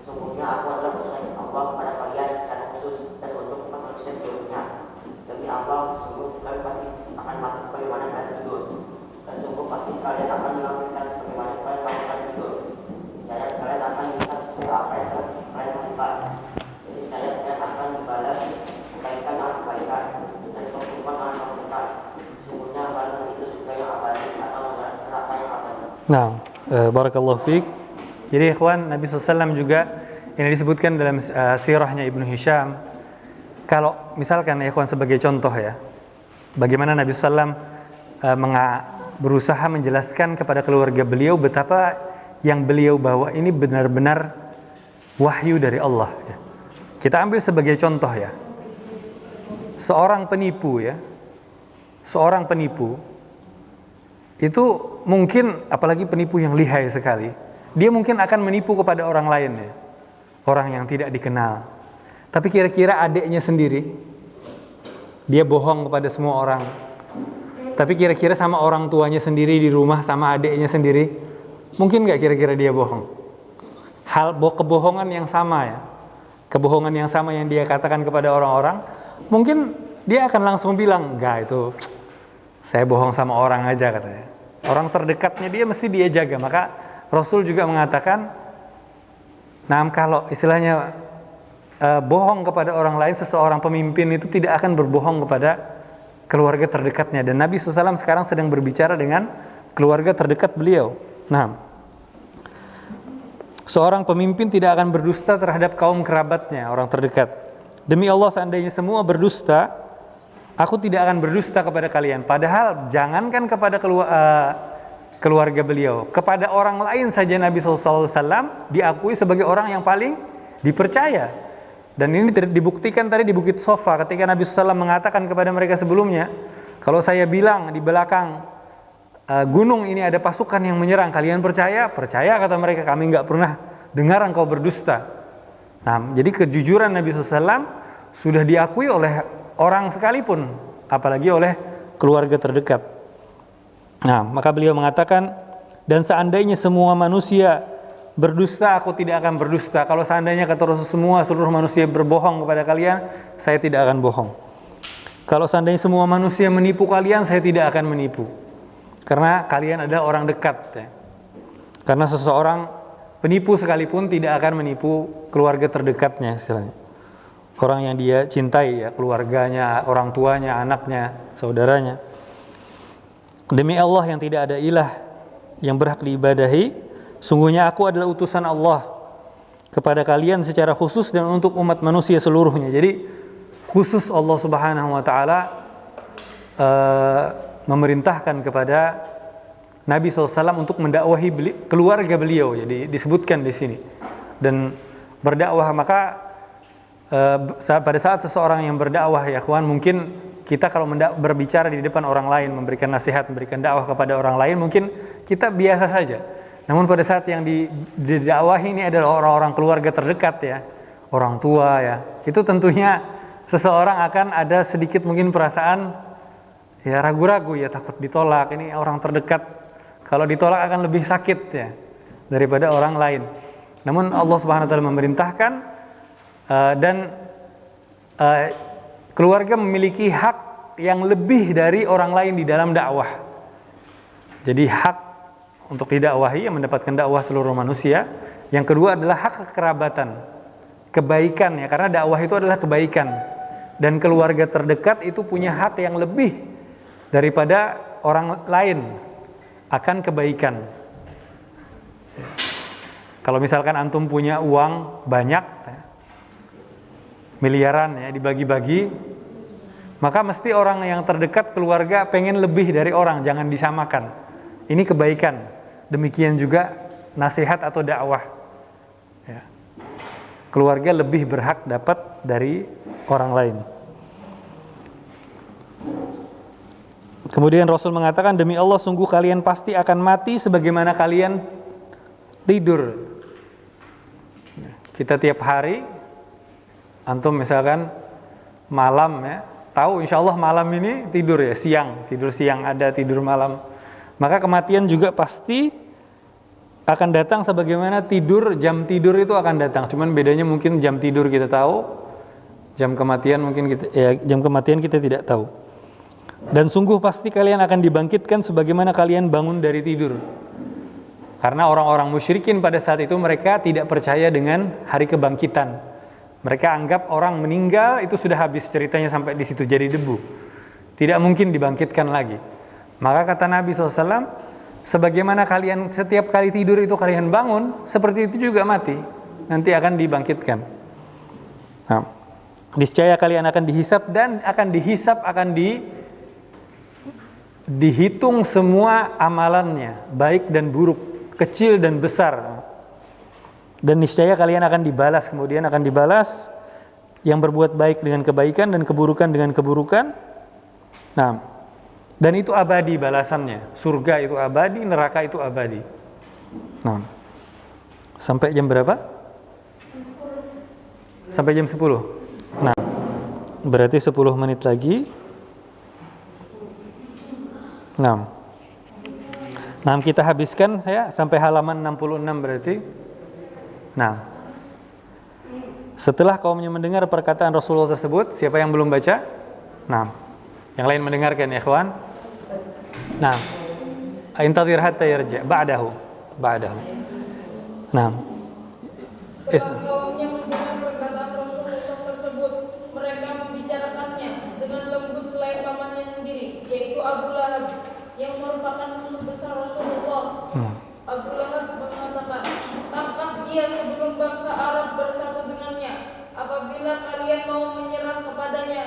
Sesungguhnya aku adalah utusan Allah kepada kalian dan khusus dan untuk manusia seluruhnya. Demi Allah, sungguh kalian pasti akan mati sebagaimana kalian tidur, dan sungguh pasti kalian akan dilakukan sebagaimana kalian akan tidur. Niscaya kalian akan melihat sesuai apa yang kalian lakukan. Niscaya kalian akan dibalas kebaikan dengan kebaikan dan keburukan dengan keburukan. Sungguhnya balasan itu surga yang abadi atau neraka yang abadi. Nah, barakallahu fiik. Jadi ikhwan, Nabi SAW juga ini disebutkan dalam sirahnya Ibnu Hisham. Kalau misalkan ikhwan sebagai contoh ya, bagaimana Nabi SAW berusaha menjelaskan kepada keluarga beliau betapa yang beliau bawa ini benar-benar wahyu dari Allah ya. Kita ambil sebagai contoh ya, seorang penipu ya, seorang penipu itu mungkin, apalagi penipu yang lihai sekali, dia mungkin akan menipu kepada orang lain ya, orang yang tidak dikenal. Tapi kira-kira adiknya sendiri, dia bohong kepada semua orang. Tapi kira-kira sama orang tuanya sendiri di rumah, sama adiknya sendiri, mungkin nggak kira-kira dia bohong? Kebohongan yang sama ya, kebohongan yang sama yang dia katakan kepada orang-orang, mungkin dia akan langsung bilang, enggak, itu saya bohong sama orang aja katanya. Orang terdekatnya dia mesti dia jaga. Maka Rasul juga mengatakan, nah kalau istilahnya bohong kepada orang lain, seseorang pemimpin itu tidak akan berbohong kepada keluarga terdekatnya. Dan Nabi SAW sekarang sedang berbicara dengan keluarga terdekat beliau. Nah, seorang pemimpin tidak akan berdusta terhadap kaum kerabatnya, orang terdekat. Demi Allah, seandainya semua berdusta, aku tidak akan berdusta kepada kalian. Padahal jangankan kepada keluarga beliau, kepada orang lain saja Nabi SAW diakui sebagai orang yang paling dipercaya. Dan ini dibuktikan tadi di Bukit Sofa ketika Nabi SAW mengatakan kepada mereka sebelumnya, kalau saya bilang di belakang gunung ini ada pasukan yang menyerang, kalian percaya? Percaya, kata mereka, kami nggak pernah dengar engkau berdusta. Nah, jadi kejujuran Nabi SAW sudah diakui oleh orang sekalipun, apalagi oleh keluarga terdekat. Nah, maka beliau mengatakan, dan seandainya semua manusia berdusta, aku tidak akan berdusta. Kalau seandainya kata Rasul seluruh manusia berbohong kepada kalian, saya tidak akan bohong. Kalau seandainya semua manusia menipu kalian, saya tidak akan menipu. Karena kalian adalah orang dekat ya. Karena seseorang penipu sekalipun tidak akan menipu keluarga terdekatnya istilahnya. Orang yang dia cintai ya, keluarganya, orang tuanya, anaknya, saudaranya. Demi Allah yang tidak ada ilah yang berhak diibadahi, sungguhnya aku adalah utusan Allah kepada kalian secara khusus dan untuk umat manusia seluruhnya. Jadi khusus Allah Subhanahu wa taala memerintahkan kepada Nabi SAW untuk mendakwahi keluarga beliau. Jadi disebutkan di sini. Dan berdakwah, maka pada saat seseorang yang berdakwah ya kawan, mungkin kita kalau berbicara di depan orang lain, memberikan nasihat, memberikan dakwah kepada orang lain, mungkin kita biasa saja. Namun pada saat yang didakwahi ini adalah orang-orang keluarga terdekat ya, orang tua ya, itu tentunya seseorang akan ada sedikit mungkin perasaan ya ragu-ragu ya, takut ditolak. Ini orang terdekat, kalau ditolak akan lebih sakit ya daripada orang lain. Namun Allah Subhanahu wa taala memerintahkan dan keluarga memiliki hak yang lebih dari orang lain di dalam dakwah. Jadi hak untuk didakwahi, yang mendapatkan dakwah seluruh manusia. Yang kedua adalah hak kekerabatan, kebaikan ya, karena dakwah itu adalah kebaikan. Dan keluarga terdekat itu punya hak yang lebih daripada orang lain akan kebaikan. Kalau misalkan antum punya uang banyak, miliaran ya, dibagi-bagi, maka mesti orang yang terdekat keluarga pengen lebih dari orang, jangan disamakan. Ini kebaikan. Demikian juga nasihat atau dakwah ya. Keluarga lebih berhak dapat dari orang lain. Kemudian Rasul mengatakan, demi Allah sungguh kalian pasti akan mati sebagaimana kalian tidur. Kita tiap hari, antum misalkan malam ya, tahu insya Allah malam ini tidur ya, tidur siang ada, tidur malam. Maka kematian juga pasti akan datang sebagaimana tidur, jam tidur itu akan datang. Cuman bedanya mungkin jam tidur kita tahu, jam kematian mungkin jam kematian kita tidak tahu. Dan sungguh pasti kalian akan dibangkitkan sebagaimana kalian bangun dari tidur. Karena orang-orang musyrikin pada saat itu mereka tidak percaya dengan hari kebangkitan. Mereka anggap orang meninggal itu sudah habis ceritanya sampai di situ, jadi debu. Tidak mungkin dibangkitkan lagi. Maka kata Nabi SAW, sebagaimana kalian setiap kali tidur itu kalian bangun, seperti itu juga mati. Nanti akan dibangkitkan. Nah, niscaya kalian akan dihisap dan akan dihitung semua amalannya, baik dan buruk, kecil dan besar. Dan niscaya kalian akan dibalas, kemudian akan dibalas yang berbuat baik dengan kebaikan dan keburukan dengan keburukan. Nah, dan itu abadi balasannya. Surga itu abadi, neraka itu abadi. Nah, sampai jam berapa? Sampai jam 10. Nah, berarti 10 menit lagi. Nah, kita habiskan saya sampai halaman 66 berarti. Nah, setelah kaumnya mendengar perkataan Rasulullah tersebut, siapa yang belum baca? Nah, yang lain mendengarkan ya ikhwan. Nah, intadhir hatta yarji' ba'dahu. Nah, kaumnya mendengar perkataan Rasulullah tersebut, mereka membicarakannya dengan lembut selain pamannya sendiri, yaitu Abu Lahab, yang merupakan musuh besar Rasulullah. Abu Lahab mengatakan, tampak dia sebelum bangsa Arab bersatu dengannya. Apabila kalian mau menyerah kepadanya,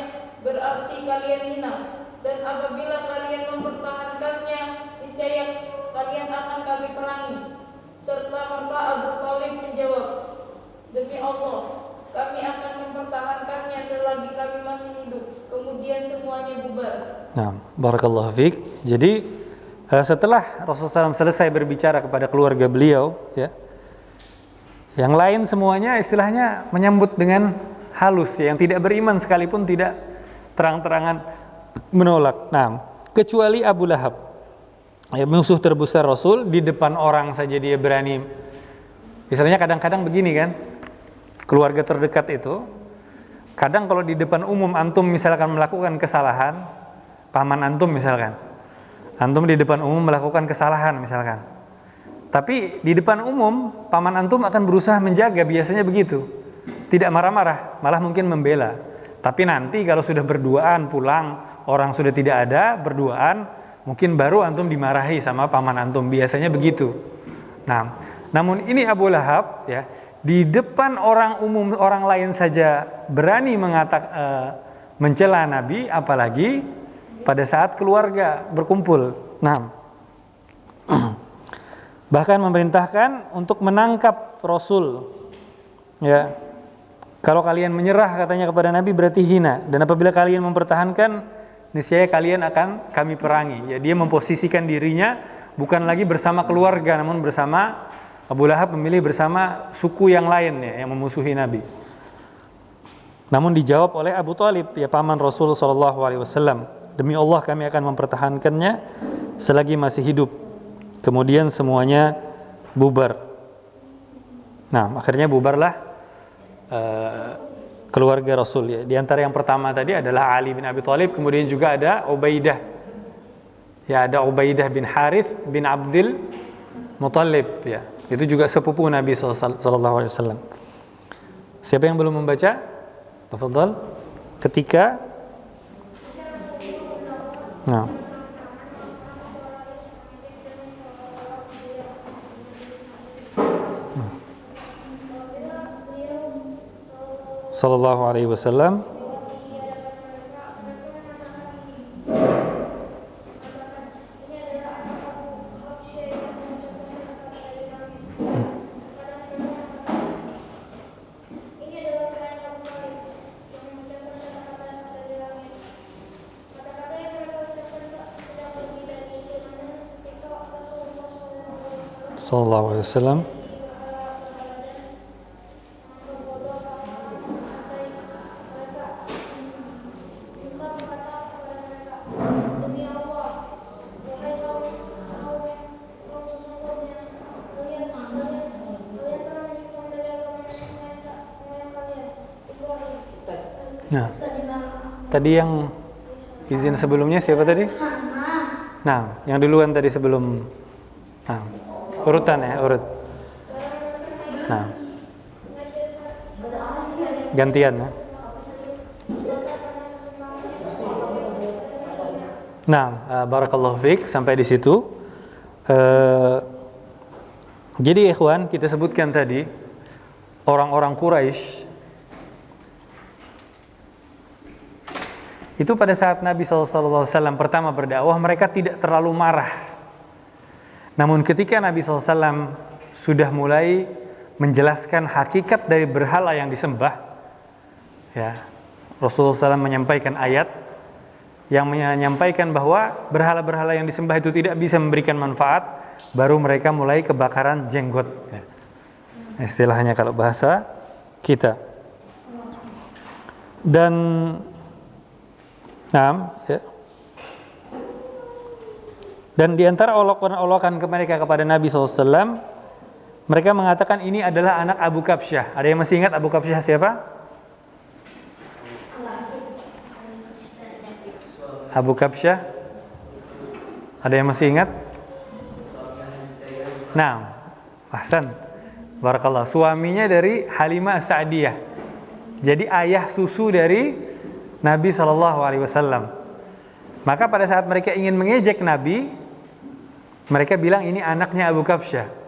berarti kalian hina. Dan apabila kalian mempertahankannya, niscaya kalian akan kami perangi. Serta merta Abu Thalib menjawab, demi Allah, kami akan mempertahankannya selagi kami masih hidup. Kemudian semuanya bubar. Nah, barakallahu fiik. Jadi setelah Rasulullah SAW selesai berbicara kepada keluarga beliau, ya, yang lain semuanya istilahnya menyambut dengan halus, ya, yang tidak beriman sekalipun tidak terang-terangan menolak. Nah, kecuali Abu Lahab, ya, musuh terbesar Rasul, di depan orang saja dia berani. Misalnya kadang-kadang begini kan, keluarga terdekat itu, kadang kalau di depan umum antum misalkan melakukan kesalahan, paman antum misalkan, antum di depan umum melakukan kesalahan misalkan, tapi di depan umum paman antum akan berusaha menjaga, biasanya begitu, tidak marah-marah, malah mungkin membela. Tapi nanti kalau sudah berduaan pulang, orang sudah tidak ada, berduaan, mungkin baru antum dimarahi sama paman antum, biasanya begitu. Nah, namun ini Abu Lahab, ya, di depan orang umum, orang lain saja berani mencela Nabi, apalagi pada saat keluarga berkumpul. Nah, bahkan memerintahkan untuk menangkap Rasul, ya. Kalau kalian menyerah katanya kepada Nabi berarti hina, dan apabila kalian mempertahankan, niscaya kalian akan kami perangi. Ya, dia memposisikan dirinya bukan lagi bersama keluarga, namun bersama Abu Lahab, memilih bersama suku yang lain, ya, yang memusuhi Nabi. Namun dijawab oleh Abu Thalib, ya, paman Rasul SAW, demi Allah kami akan mempertahankannya selagi masih hidup. Kemudian semuanya bubar. Nah, akhirnya bubarlah keluarga Rasul, ya. Di antara yang pertama tadi adalah Ali bin Abi Thalib, kemudian juga ada Ubaidah. Ya, ada Ubaidah bin Harith bin Abdul Muttalib, ya. Itu juga sepupu Nabi sallallahu alaihi wasallam. Siapa yang belum membaca? Tafadhal. Ketika sallallahu alaihi wasallam sallallahu alaihi wasallam Nah, tadi yang izin sebelumnya siapa tadi? Nah, yang duluan tadi sebelum, nah, urutan ya, urut. Nah, gantian ya. Nah, barakallahu fiik, sampai di situ. Jadi ikhwan, kita sebutkan tadi orang-orang Quraisy itu pada saat Nabi SAW pertama berdakwah, mereka tidak terlalu marah. Namun ketika Nabi SAW sudah mulai menjelaskan hakikat dari berhala yang disembah, ya, Rasulullah SAW menyampaikan ayat yang menyampaikan bahwa berhala-berhala yang disembah itu tidak bisa memberikan manfaat, baru mereka mulai kebakaran jenggot, ya. Istilahnya kalau bahasa kita. Dan ya. Dan di antara olokan-olokan mereka kepada Nabi SAW, mereka mengatakan ini adalah anak Abu Kabsyah. Ada yang masih ingat Abu Kabsyah siapa? Abu Kabsyah? Ada yang masih ingat? Nah, ahsan, barakallah. Suaminya dari Halimah As-Sa'diyah. Jadi ayah susu dari Nabi SAW. Maka pada saat mereka ingin mengejek Nabi, mereka bilang ini anaknya Abu Kabsyah.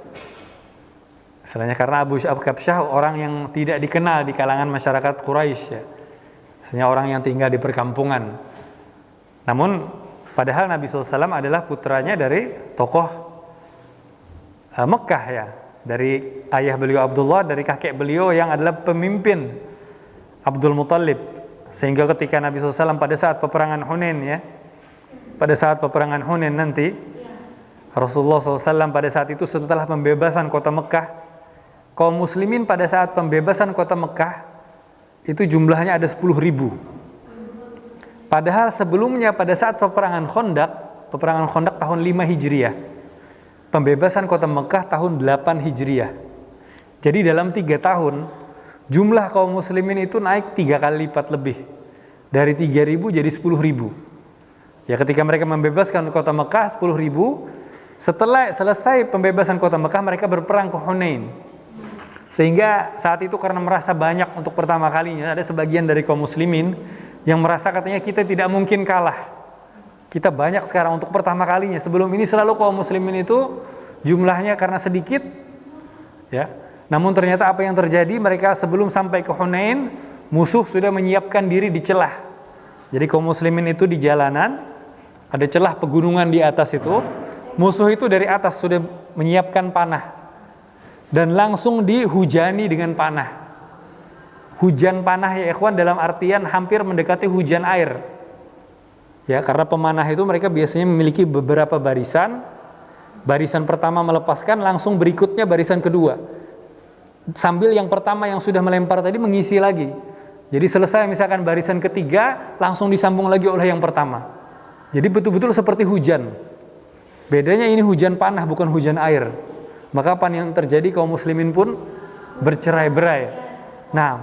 Misalnya karena Abu Kabsyah orang yang tidak dikenal di kalangan masyarakat Quraisy, ya. Misalnya orang yang tinggal di perkampungan. Namun padahal Nabi SAW adalah putranya dari tokoh Mekah, ya. Dari ayah beliau Abdullah, dari kakek beliau yang adalah pemimpin Abdul Muttalib. Sehingga ketika Nabi SAW pada saat peperangan Hunain, ya, pada saat peperangan Hunain nanti, Rasulullah SAW pada saat itu setelah pembebasan kota Mekah, kaum muslimin pada saat pembebasan kota Mekah itu jumlahnya ada 10.000. Padahal sebelumnya pada saat peperangan Khandaq tahun 5 Hijriah, pembebasan kota Mekah tahun 8 Hijriah. Jadi dalam 3 tahun jumlah kaum muslimin itu naik 3 kali lipat lebih. Dari 3.000 jadi 10.000. Ya, ketika mereka membebaskan kota Mekah 10.000, setelah selesai pembebasan kota Mekah mereka berperang ke Hunain. Sehingga saat itu karena merasa banyak untuk pertama kalinya, ada sebagian dari kaum muslimin yang merasa katanya kita tidak mungkin kalah. Kita banyak sekarang untuk pertama kalinya. Sebelum ini selalu kaum muslimin itu jumlahnya karena sedikit, ya. Namun ternyata apa yang terjadi, mereka sebelum sampai ke Hunain, musuh sudah menyiapkan diri di celah. Jadi kaum muslimin itu di jalanan, ada celah pegunungan di atas itu, musuh itu dari atas sudah menyiapkan panah dan langsung dihujani dengan panah. Hujan panah, ya ikhwan, dalam artian hampir mendekati hujan air. Ya, karena pemanah itu mereka biasanya memiliki beberapa barisan. Barisan pertama melepaskan, langsung berikutnya barisan kedua. Sambil yang pertama yang sudah melempar tadi mengisi lagi. Jadi selesai misalkan barisan ketiga, langsung disambung lagi oleh yang pertama. Jadi betul-betul seperti hujan. Bedanya ini hujan panah, bukan hujan air. Maka apa yang terjadi, kaum muslimin pun bercerai-berai. Nah,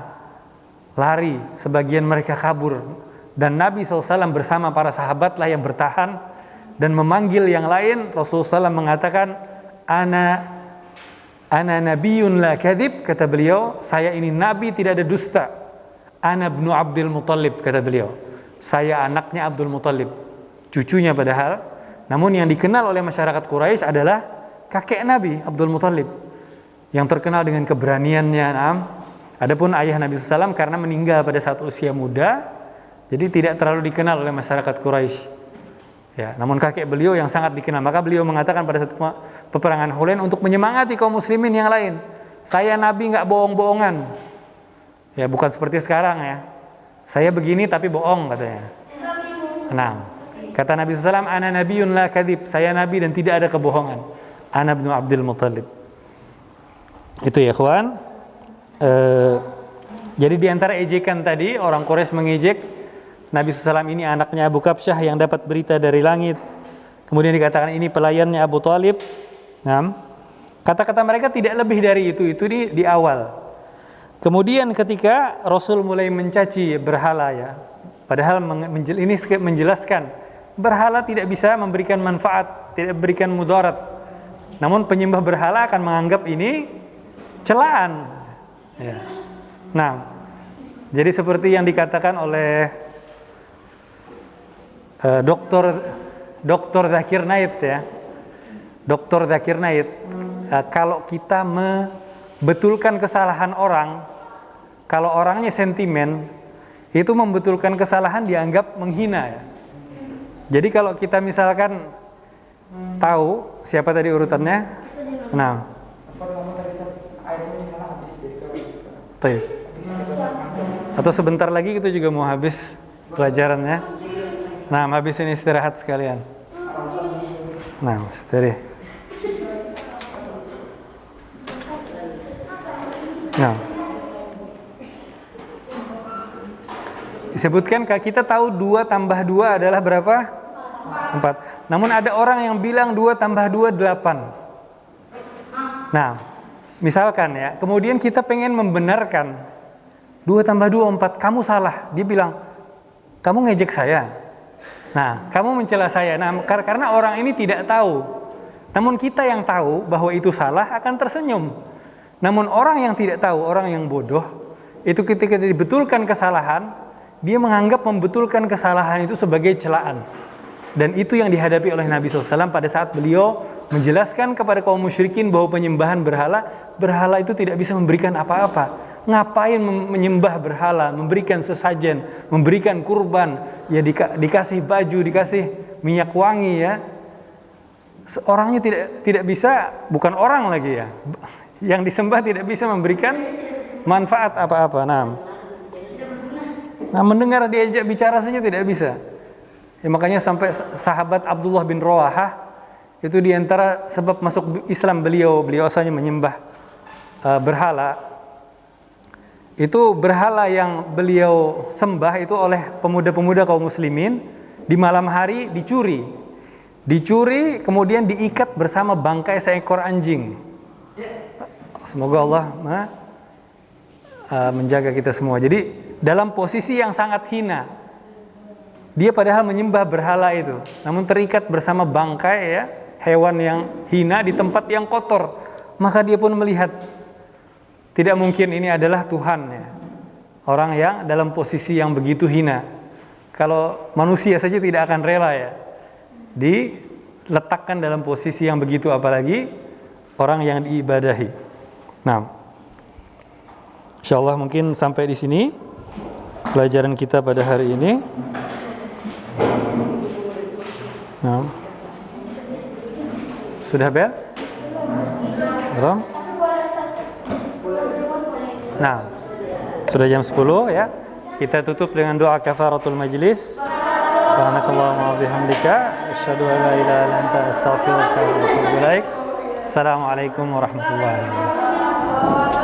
lari, sebagian mereka kabur. Dan Nabi SAW bersama para sahabatlah yang bertahan dan memanggil yang lain. Rasulullah SAW mengatakan, Ana nabiyyun la kadhib, kata beliau, saya ini nabi tidak ada dusta. Ana ibnu Abdul Muttalib, kata beliau. Saya anaknya Abdul Muttalib, cucunya padahal. Namun yang dikenal oleh masyarakat Quraisy adalah kakek Nabi Abdul Muttalib, yang terkenal dengan keberaniannya. Adapun ayah Nabi SAW karena meninggal pada saat usia muda, jadi tidak terlalu dikenal oleh masyarakat Quraisy. Ya, namun kakek beliau yang sangat dikenal. Maka beliau mengatakan pada saat peperangan Hunain untuk menyemangati kaum muslimin yang lain, saya Nabi nggak bohong-bohongan. Ya, bukan seperti sekarang, ya. Saya begini tapi bohong, katanya. Nah, kata Nabi SAW, Ana nabiyyun la kadhib, saya Nabi dan tidak ada kebohongan. Ana ibnu Abdul Muttalib. Itu ya, ikhwan. Jadi di antara ejekan tadi, orang Quraisy mengejek Nabi SAW ini anaknya Abu Kabsyah yang dapat berita dari langit. Kemudian dikatakan ini pelayannya Abu Thalib. Nah, kata-kata mereka tidak lebih dari itu di awal. Kemudian ketika Rasul mulai mencaci berhala, ya, padahal ini menjelaskan berhala tidak bisa memberikan manfaat, tidak memberikan mudarat. Namun penyembah berhala akan menganggap ini celaan. Ya. Nah, jadi seperti yang dikatakan oleh Dr. Zakir Naik, ya. Dr. Zakir Naik, kalau kita membetulkan kesalahan orang, kalau orangnya sentimen, itu membetulkan kesalahan dianggap menghina ya. Jadi kalau kita misalkan tahu siapa tadi urutannya, nah, atau sebentar lagi kita juga mau habis pelajarannya. Nah, habis ini istirahat sekalian. Nah, istirahat. Nah, disebutkan kita tahu 2 tambah 2 adalah berapa? 4. Namun ada orang yang bilang 2 tambah 2 8. Nah, misalkan ya, kemudian kita pengen membenarkan 2 tambah 2 4, kamu salah. Dia bilang, kamu ngejek saya. Nah, kamu mencela saya. Nah, karena orang ini tidak tahu. Namun kita yang tahu bahwa itu salah akan tersenyum. Namun orang yang tidak tahu, orang yang bodoh, itu ketika dibetulkan kesalahan, dia menganggap membetulkan kesalahan itu sebagai celaan. Dan itu yang dihadapi oleh Nabi SAW pada saat beliau menjelaskan kepada kaum musyrikin bahwa penyembahan berhala itu tidak bisa memberikan apa-apa. Ngapain menyembah berhala, memberikan sesajen, memberikan kurban, ya dikasih baju, dikasih minyak wangi ya. Orangnya tidak bisa, bukan orang lagi ya. Yang disembah tidak bisa memberikan manfaat apa-apa. Nah, mendengar diajak bicara saja tidak bisa. Ya, makanya sampai sahabat Abdullah bin Rawahah itu diantara sebab masuk Islam beliau asalnya menyembah berhala. Itu berhala yang beliau sembah itu oleh pemuda-pemuda kaum muslimin di malam hari dicuri kemudian diikat bersama bangkai seekor anjing. Semoga Allah menjaga kita semua. Jadi dalam posisi yang sangat hina. Dia padahal menyembah berhala itu, namun terikat bersama bangkai ya, hewan yang hina di tempat yang kotor. Maka dia pun melihat tidak mungkin ini adalah Tuhan ya. Orang yang dalam posisi yang begitu hina. Kalau manusia saja tidak akan rela ya diletakkan dalam posisi yang begitu, apalagi orang yang diibadahi. Nah, insyaallah mungkin sampai di sini pelajaran kita pada hari ini. Nah, sudah bel? Belum? Nah, sudah jam 10 ya. Kita tutup dengan doa kafaratul majlis. Subhanakallahumma wa bihamdika asyhadu an la ilaha illa anta astaghfiruka wa atubu ilaik. Assalamualaikum warahmatullahi wabarakatuh.